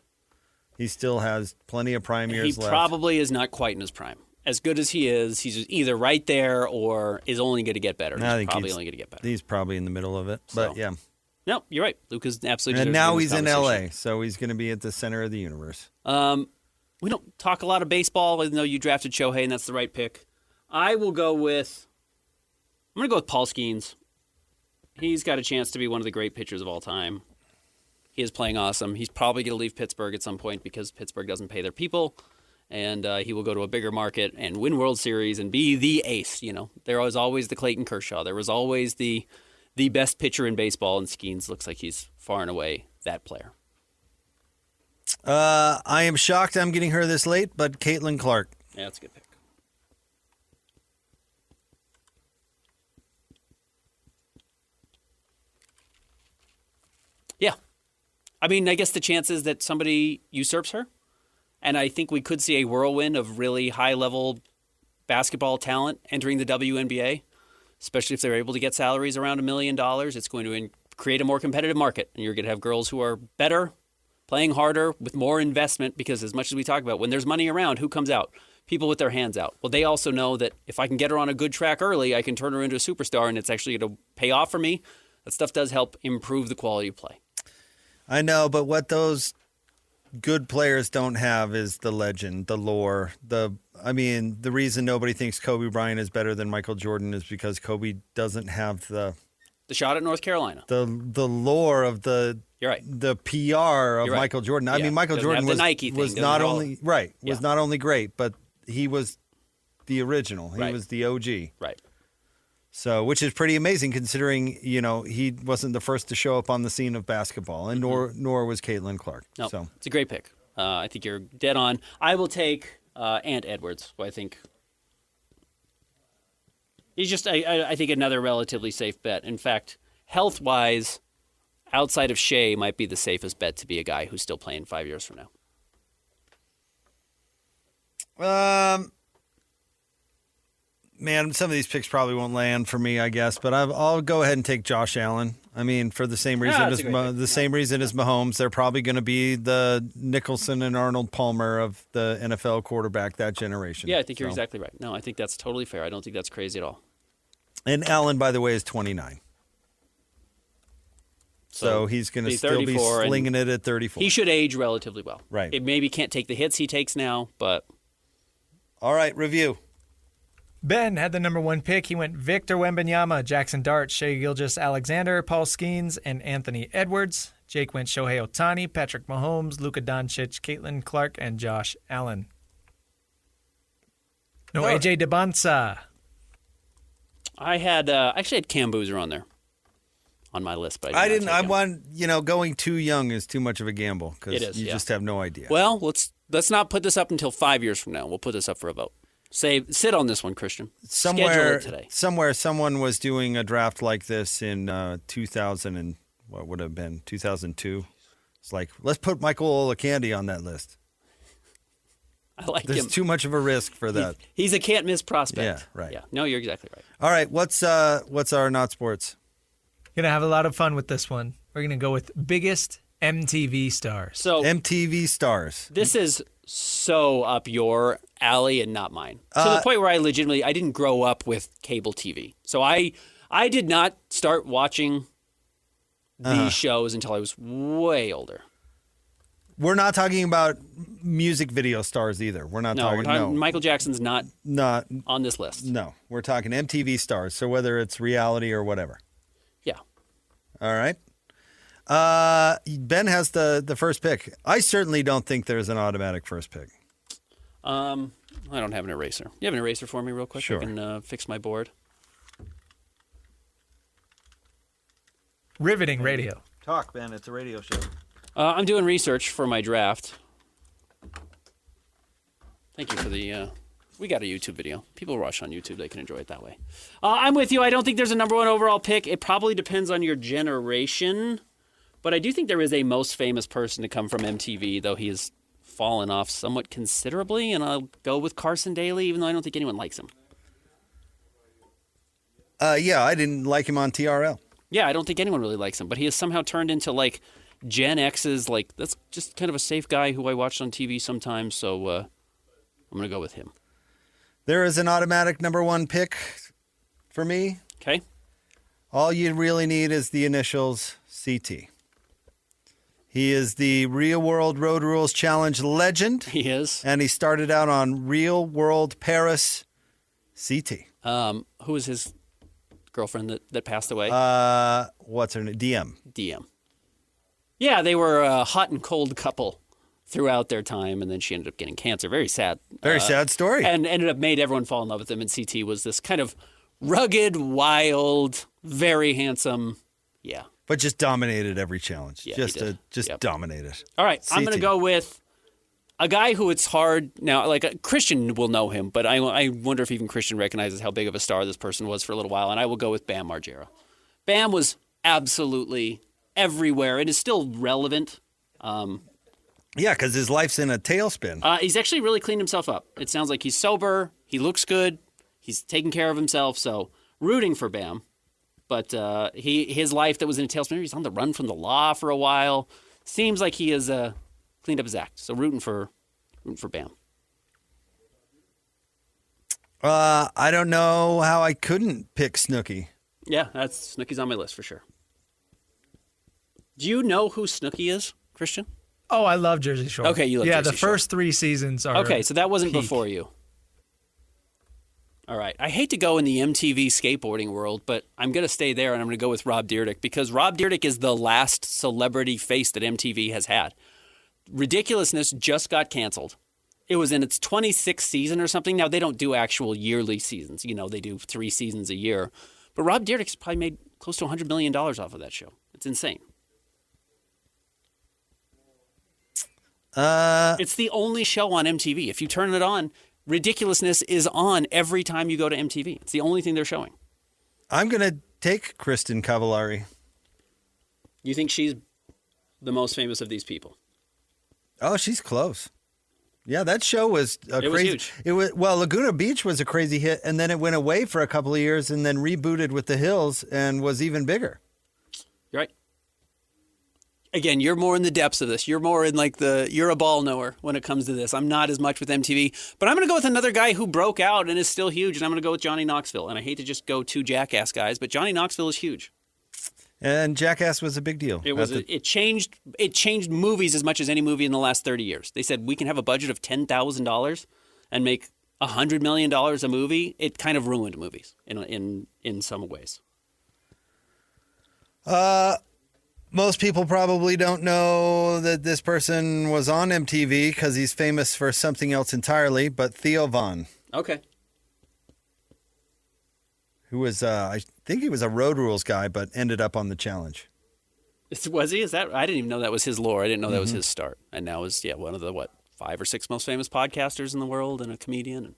He still has plenty of prime years left. He probably is not quite in his prime. As good as he is, he's either right there or is only going to get better. I think probably only going to get better. He's probably in the middle of it, but yeah. No, you're right. Luka's absolutely. And now he's in conversation. LA, so he's going to be at the center of the universe. We don't talk a lot of baseball, even though you drafted Shohei, and that's the right pick. I'm going to go with Paul Skeens. He's got a chance to be one of the great pitchers of all time. He is playing awesome. He's probably going to leave Pittsburgh at some point because Pittsburgh doesn't pay their people, and he will go to a bigger market and win World Series and be the ace. There was always the Clayton Kershaw. There was always the best pitcher in baseball, and Skeens looks like he's far and away that player. I am shocked I'm getting her this late, but Caitlin Clark. Yeah, that's a good pick. Yeah. I mean, I guess the chances that somebody usurps her, and I think we could see a whirlwind of really high-level basketball talent entering the WNBA, especially if they're able to get salaries around $1 million. It's going to create a more competitive market, and you're going to have girls who are better, playing harder, with more investment, because as much as we talk about, when there's money around, who comes out? People with their hands out. Well, they also know that if I can get her on a good track early, I can turn her into a superstar, and it's actually going to pay off for me. That stuff does help improve the quality of play. I know, but what those good players don't have is the legend, the lore. The reason nobody thinks Kobe Bryant is better than Michael Jordan is because Kobe doesn't have the shot at North Carolina. The lore of the You're right. the PR of You're right. Michael Jordan. I Yeah. mean, Michael Doesn't Jordan have the was, Nike thing, was doesn't not have all- only right, was Yeah. not only great, but he was the original. He Right. was the OG. Right. So, which is pretty amazing considering, he wasn't the first to show up on the scene of basketball, and nor was Caitlin Clark. No, So, it's a great pick. I think you're dead on. I will take Ant Edwards, who I think he's just, I think, another relatively safe bet. In fact, health-wise, outside of Shea, might be the safest bet to be a guy who's still playing 5 years from now. Man, some of these picks probably won't land for me, I guess, but I'll go ahead and take Josh Allen. I mean, for the same reason that's as a great pick. same reason as Mahomes, they're probably going to be the Nicholson and Arnold Palmer of the NFL quarterback that generation. Yeah, I think you're So- exactly right. No, I think that's totally fair. I don't think that's crazy at all. And Allen, by the way, is 29. So he's going to be still be 34, and slinging it at 34. He should age relatively well. Right. It maybe can't take the hits he takes now, but All right, review. Ben had the number 1 pick. He went Victor Wembanyama, Jackson Dart, Shea Gilgeous-Alexander, Paul Skeens, and Anthony Edwards. Jake went Shohei Ohtani, Patrick Mahomes, Luka Doncic, Caitlin Clark, and Josh Allen. No AJ DeBonsa. I had actually had Cam Boozer on there on my list, but I did didn't. not I take him. want. Going too young is too much of a gamble It because is, you yeah. just have no idea. Well, let's not put this up until 5 years from now. We'll put this up for a vote. Sit on this one, Christian. Schedule it today. Somewhere, someone was doing a draft like this in 2000 and what would have been 2002. It's like, let's put Michael Olakandi on that list. I like There's him. too much of a risk for that. He's a can't miss prospect. Yeah, right. Yeah. No, you're exactly right. All right, what's our not sports? Gonna have a lot of fun with this one. We're gonna go with biggest MTV stars. So MTV stars. this is so up your alley and not mine. To the point where I didn't grow up with cable TV. So I did not start watching these shows until I was way older. We're not talking about music video stars either. We're not No, talking. we're talking, No, Michael Jackson's not not. on this list. No, we're talking MTV stars. So whether it's reality or whatever. Yeah. All right. Ben has the first pick. I certainly don't think there's an automatic first pick. I don't have an eraser. You have an eraser for me real quick? Sure. I can fix my board. Riveting radio. Talk, Ben. It's a radio show. I'm doing research for my draft. Thank you for the... we got a YouTube video. People watch on YouTube. They can enjoy it that way. I'm with you. I don't think there's a number 1 overall pick. It probably depends on your generation. But I do think there is a most famous person to come from MTV, though he has fallen off somewhat considerably. And I'll go with Carson Daly, even though I don't think anyone likes him. Yeah, I didn't like him on TRL. Yeah, I don't think anyone really likes him. But he has somehow turned into, like, Gen X's, like, that's just kind of a safe guy who I watched on TV sometimes. So I'm going to go with him. There is an automatic number 1 pick for me. Okay? All you really need is the initials CT. He is the Real World Road Rules Challenge legend, He is. and he started out on Real World Paris CT. Who was his girlfriend that passed away? What's her name? DM. DM. Yeah, they were a hot and cold couple throughout their time, and then she ended up getting cancer. Very sad. Very sad story. And ended up made everyone fall in love with him, and CT was this kind of rugged, wild, very handsome. Yeah. But just dominated every challenge. Yeah, he did. Just dominated. All right, I'm going to CT. go with a guy who it's hard now. Like Christian will know him, but I wonder if even Christian recognizes how big of a star this person was for a little while. And I will go with Bam Margera. Bam was absolutely everywhere and is still relevant. Yeah, because his life's in a tailspin. He's actually really cleaned himself up. It sounds like he's sober. He looks good. He's taking care of himself. So rooting for Bam. But his life that was in a tailspin, he's on the run from the law for a while. Seems like he has cleaned up his act. So rooting for Bam. I don't know how I couldn't pick Snooki. Yeah, Snooki's on my list for sure. Do you know who Snooki is, Christian? Oh, I love Jersey Shore. Okay, you love yeah, Jersey the Shore. first 3 seasons are Okay, so that wasn't peak. before you. All right. I hate to go in the MTV skateboarding world, but I'm going to stay there, and I'm going to go with Rob Dyrdek because Rob Dyrdek is the last celebrity face that MTV has had. Ridiculousness just got canceled. It was in its 26th season or something. Now, they don't do actual yearly seasons. You know, they do 3 seasons a year. But Rob Dyrdek's probably made close to $100 million off of that show. It's insane. It's the only show on MTV. If you turn it on, Ridiculousness is on every time you go to MTV. It's the only thing they're showing. I'm going to take Kristen Cavallari. You think she's the most famous of these people? Oh, she's close. Yeah, that show was crazy. Was huge. It was Laguna Beach was a crazy hit, and then it went away for a couple of years, and then rebooted with The Hills, and was even bigger. You're right. Again, you're more in the depths of this. You're more in you're a ball knower when it comes to this. I'm not as much with MTV, but I'm going to go with another guy who broke out and is still huge, and I'm going to go with Johnny Knoxville. And I hate to just go 2 Jackass guys, but Johnny Knoxville is huge. And Jackass was a big deal. It changed movies as much as any movie in the last 30 years. They said we can have a budget of $10,000 and make $100 million a movie. It kind of ruined movies in some ways. Most people probably don't know that this person was on MTV because he's famous for something else entirely, but Theo Von. Okay. Who was, I think he was a Road Rules guy, but ended up on The Challenge. Was he? Is that? I didn't even know that was his lore. I didn't know that was his start. And now is one of the 5 or 6 most famous podcasters in the world, and a comedian, and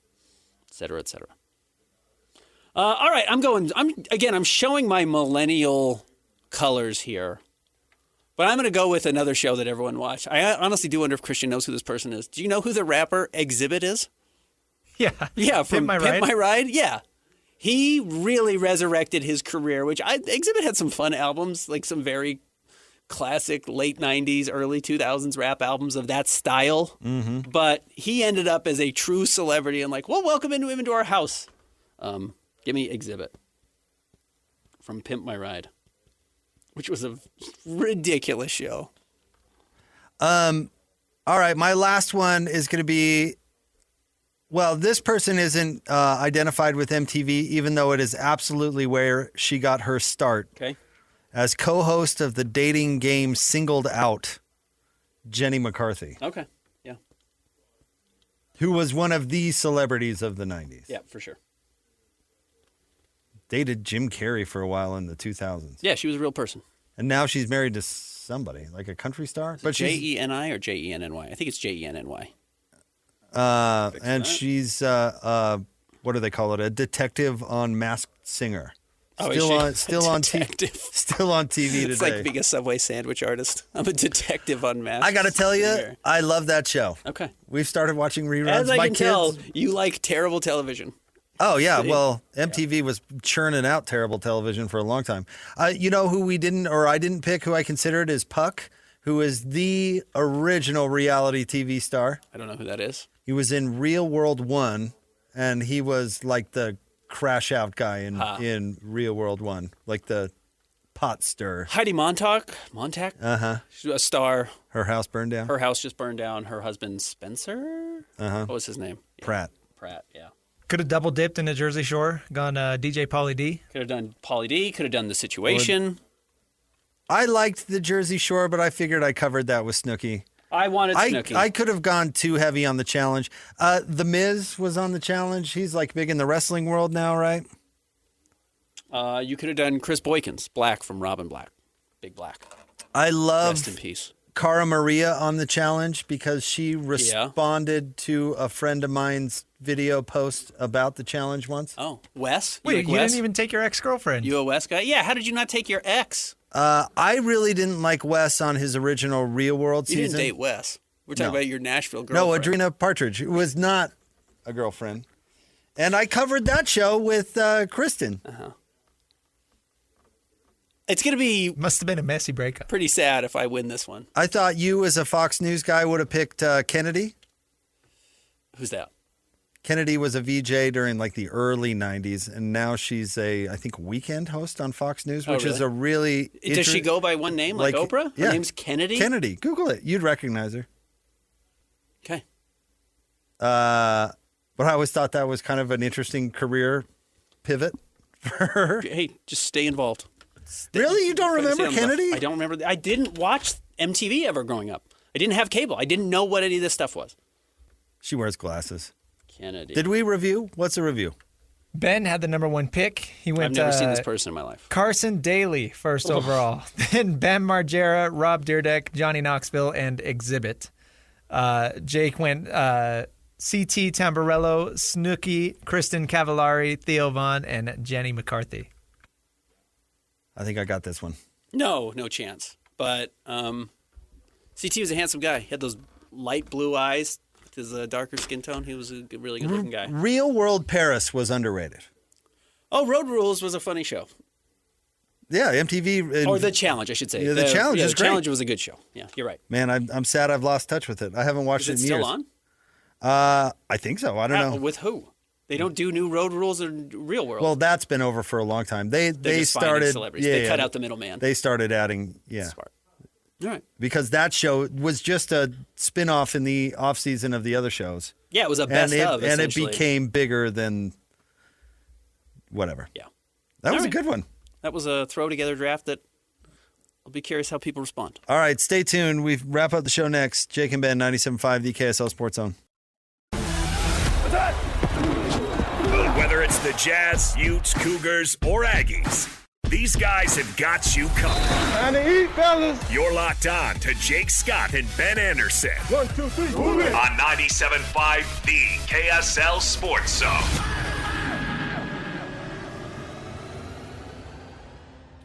et cetera, et cetera. All right, I'm showing my millennial colors here, but I'm going to go with another show that everyone watched. I honestly do wonder if Christian knows who this person is. Do you know who the rapper Exhibit is? Yeah. Yeah, from Pimp My Ride. Yeah. He really resurrected his career, Exhibit had some fun albums, like some very classic late 90s, early 2000s rap albums of that style. Mm-hmm. But he ended up as a true celebrity and welcome him into our house. Give me Exhibit from Pimp My Ride, which was a ridiculous show. All right, my last one is going to be, this person isn't identified with MTV, even though it is absolutely where she got her start. Okay. As co-host of the dating game Singled Out, Jenny McCarthy. Okay, yeah. Who was one of the celebrities of the 90s. Yeah, for sure. Dated Jim Carrey for a while in the 2000s. Yeah, she was a real person. And now she's married to somebody, like a country star. But Jeni or Jenny? I think it's Jenny. And she's, what do they call it? A detective on Masked Singer. Still on TV. Still on TV today. It's like being a Subway sandwich artist. I'm a detective on Masked I got to tell you, Singer. I love that show. Okay. We've started watching reruns. As I can tell, you like terrible television. Oh, yeah. Well, MTV was churning out terrible television for a long time. You know who I didn't pick, who I considered is Puck, who is the original reality TV star. I don't know who that is. He was in Real World 1, and he was like the crash out guy in Real World 1, like the pot stir. Heidi Montag? Uh-huh. She's a star. Her house burned down? Her house just burned down. Her husband, Spencer? Uh-huh. What was his name? Pratt, yeah. Could have double dipped in the Jersey Shore, gone DJ Pauly D. Could have done Pauly D. Could have done The Situation. I liked the Jersey Shore, but I figured I covered that with Snooki. I wanted Snooki. I could have gone too heavy on the challenge. The Miz was on the challenge. He's like big in the wrestling world now, right? You could have done Chris Boykins, Black from Robin Black. Big Black. I love Rest in peace. Cara Maria on the challenge because she responded to a friend of mine's video post about the challenge once. Oh, Wes? Wait, you Wes? didn't even take your ex-girlfriend. You a Wes guy? Yeah, how did you not take your ex? I really didn't like Wes on his original Real World You season. didn't date Wes. We're talking about your Nashville No, girlfriend. Adrena Partridge. It was not a girlfriend. And I covered that show with Kristen. Uh-huh. It's going to be Must have been a messy breakup. pretty sad if I win this one. I thought you, as a Fox News guy, would have picked Kennedy. Who's that? Kennedy was a VJ during like the early 90s, and now she's I think, weekend host on Fox News, which is a really... Does she go by one name, like Oprah? Her yeah. name's Kennedy? Kennedy. Google it. You'd recognize her. Okay. But But I always thought that was kind of an interesting career pivot for her. Hey, just stay involved. Really? You don't remember Stay on the left. Kennedy? I don't remember. I didn't watch MTV ever growing up. I didn't have cable. I didn't know what any of this stuff was. She wears glasses. Kennedy. Did we review? What's the review? Ben had the number 1 pick. He went I've never seen this person in my life. Carson Daly, first overall. Then Bam Margera, Rob Dyrdek, Johnny Knoxville, and Exhibit. Jake went CT Tamburello, Snooki, Kristen Cavallari, Theo Vaughn, and Jenny McCarthy. I think I got this one. No chance. But CT was a handsome guy. He had those light blue eyes with his darker skin tone. He was a really good-looking guy. Real World Paris was underrated. Oh, Road Rules was a funny show. Yeah, MTV. Or The Challenge, I should say. Yeah, The Challenge is The great. Challenge was a good show. Yeah, you're right. Man, I'm sad I've lost touch with it. I haven't watched Is it it in years. still on? I think so. I don't know. With who? They don't do new Road Rules in Real World. Well, that's been over for a long time. They just finding started. celebrities. They cut out the middleman. They started adding. Yeah. Smart. All right. Because that show was just a spin-off in the off-season of the other shows. Yeah, it was a best of, and it essentially. became bigger than whatever. Yeah. That was All a right. good one. That was a throw-together draft that I'll be curious how people respond. All right, stay tuned. We wrap up the show next. Jake and Ben, 97.5, the KSL Sports Zone. Whether it's the Jazz, Utes, Cougars, or Aggies, these guys have got you covered. Time to eat, fellas. You're locked on to Jake Scott and Ben Anderson 1, 2, 3, move it. on 97.5, the KSL Sports Zone.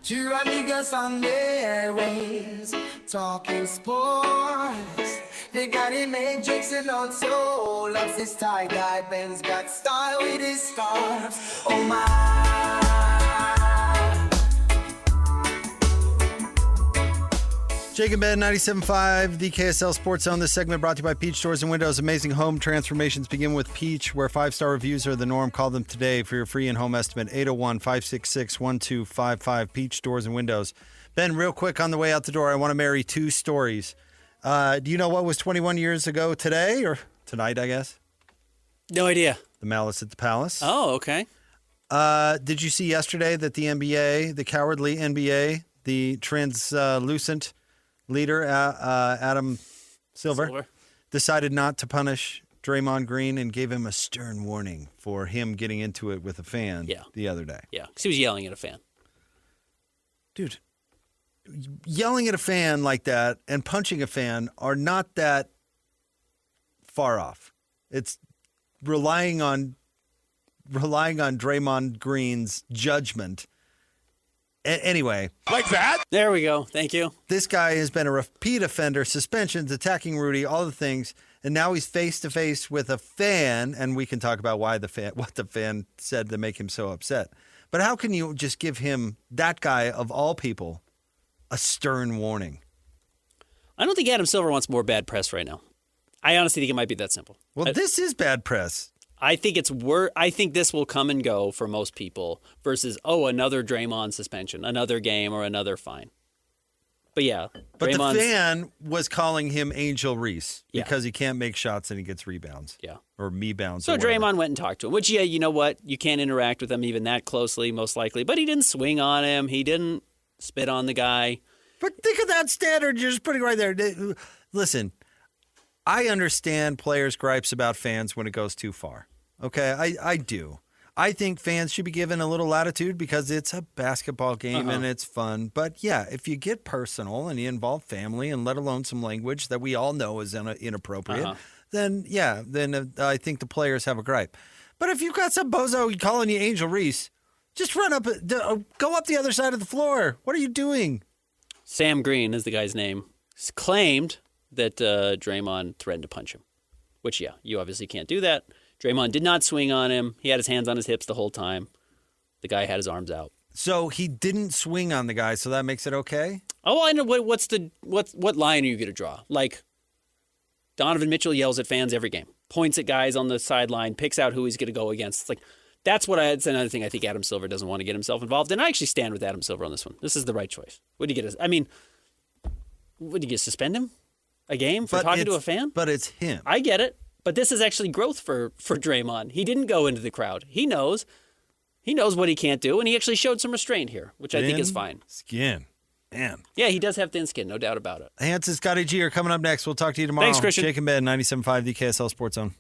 Two niggas on their ways, talking sports. They got him made Jakes and also loves his tie-dye. Ben's got style with his scarves. Oh my. Jake and Ben, 97.5, the KSL Sports Zone. This segment brought to you by Peach Doors and Windows. Amazing home transformations begin with Peach, where 5-star reviews are the norm. Call them today for your free in-home estimate, 801-566-1255, Peach Doors and Windows. Ben, real quick on the way out the door, I want to marry two stories. Do you know what was 21 years ago today, or tonight, I guess? No idea. The Malice at the Palace. Oh, okay. Did you see yesterday that the NBA, the cowardly NBA, the translucent leader, Adam Silver, decided not to punish Draymond Green and gave him a stern warning for him getting into it with a fan the other day. Yeah, because he was yelling at a fan. Dude, yelling at a fan like that and punching a fan are not that far off. It's relying on Draymond Green's judgment. Anyway. Like that? There we go. Thank you. This guy has been a repeat offender, suspensions, attacking Rudy, all the things, and now he's face to face with a fan, and we can talk about what the fan said to make him so upset. But how can you just give him, that guy of all people, a stern warning? I don't think Adam Silver wants more bad press right now. I honestly think it might be that simple. Well, this is bad press. I think I think this will come and go for most people versus, another Draymond suspension, another game, or another fine. But yeah, But Draymond's, the fan was calling him Angel Reese because he can't make shots and he gets rebounds. Yeah. Or me-bounds. So or whatever. Draymond went and talked to him, which, you know what? You can't interact with him even that closely, most likely. But he didn't swing on him. He didn't spit on the guy. But think of that standard you're just putting right there. Listen, I understand players' gripes about fans when it goes too far. Okay, I do. I think fans should be given a little latitude because it's a basketball game and it's fun. But yeah, if you get personal and you involve family and let alone some language that we all know is inappropriate, then I think the players have a gripe. But if you've got some bozo calling you Angel Reese, just run up, go up the other side of the floor. What are you doing? Sam Green is the guy's name. Claimed that Draymond threatened to punch him, which, you obviously can't do that. Draymond did not swing on him. He had his hands on his hips the whole time. The guy had his arms out. So he didn't swing on the guy, so that makes it okay? Oh, well, I know. What line are you going to draw? Like, Donovan Mitchell yells at fans every game, points at guys on the sideline, picks out who he's going to go against. It's like, that's another thing I think Adam Silver doesn't want to get himself involved in. I actually stand with Adam Silver on this one. This is the right choice. Would you get suspend him? A game for talking to a fan? But it's him. I get it. But this is actually growth for Draymond. He didn't go into the crowd. He knows what he can't do, and he actually showed some restraint here, which I think is fine. Skin. Man. Yeah, he does have thin skin, no doubt about it. Hans and Scotty G are coming up next. We'll talk to you tomorrow. Thanks, Christian. Jake and Ben, 97.5, the KSL Sports Zone.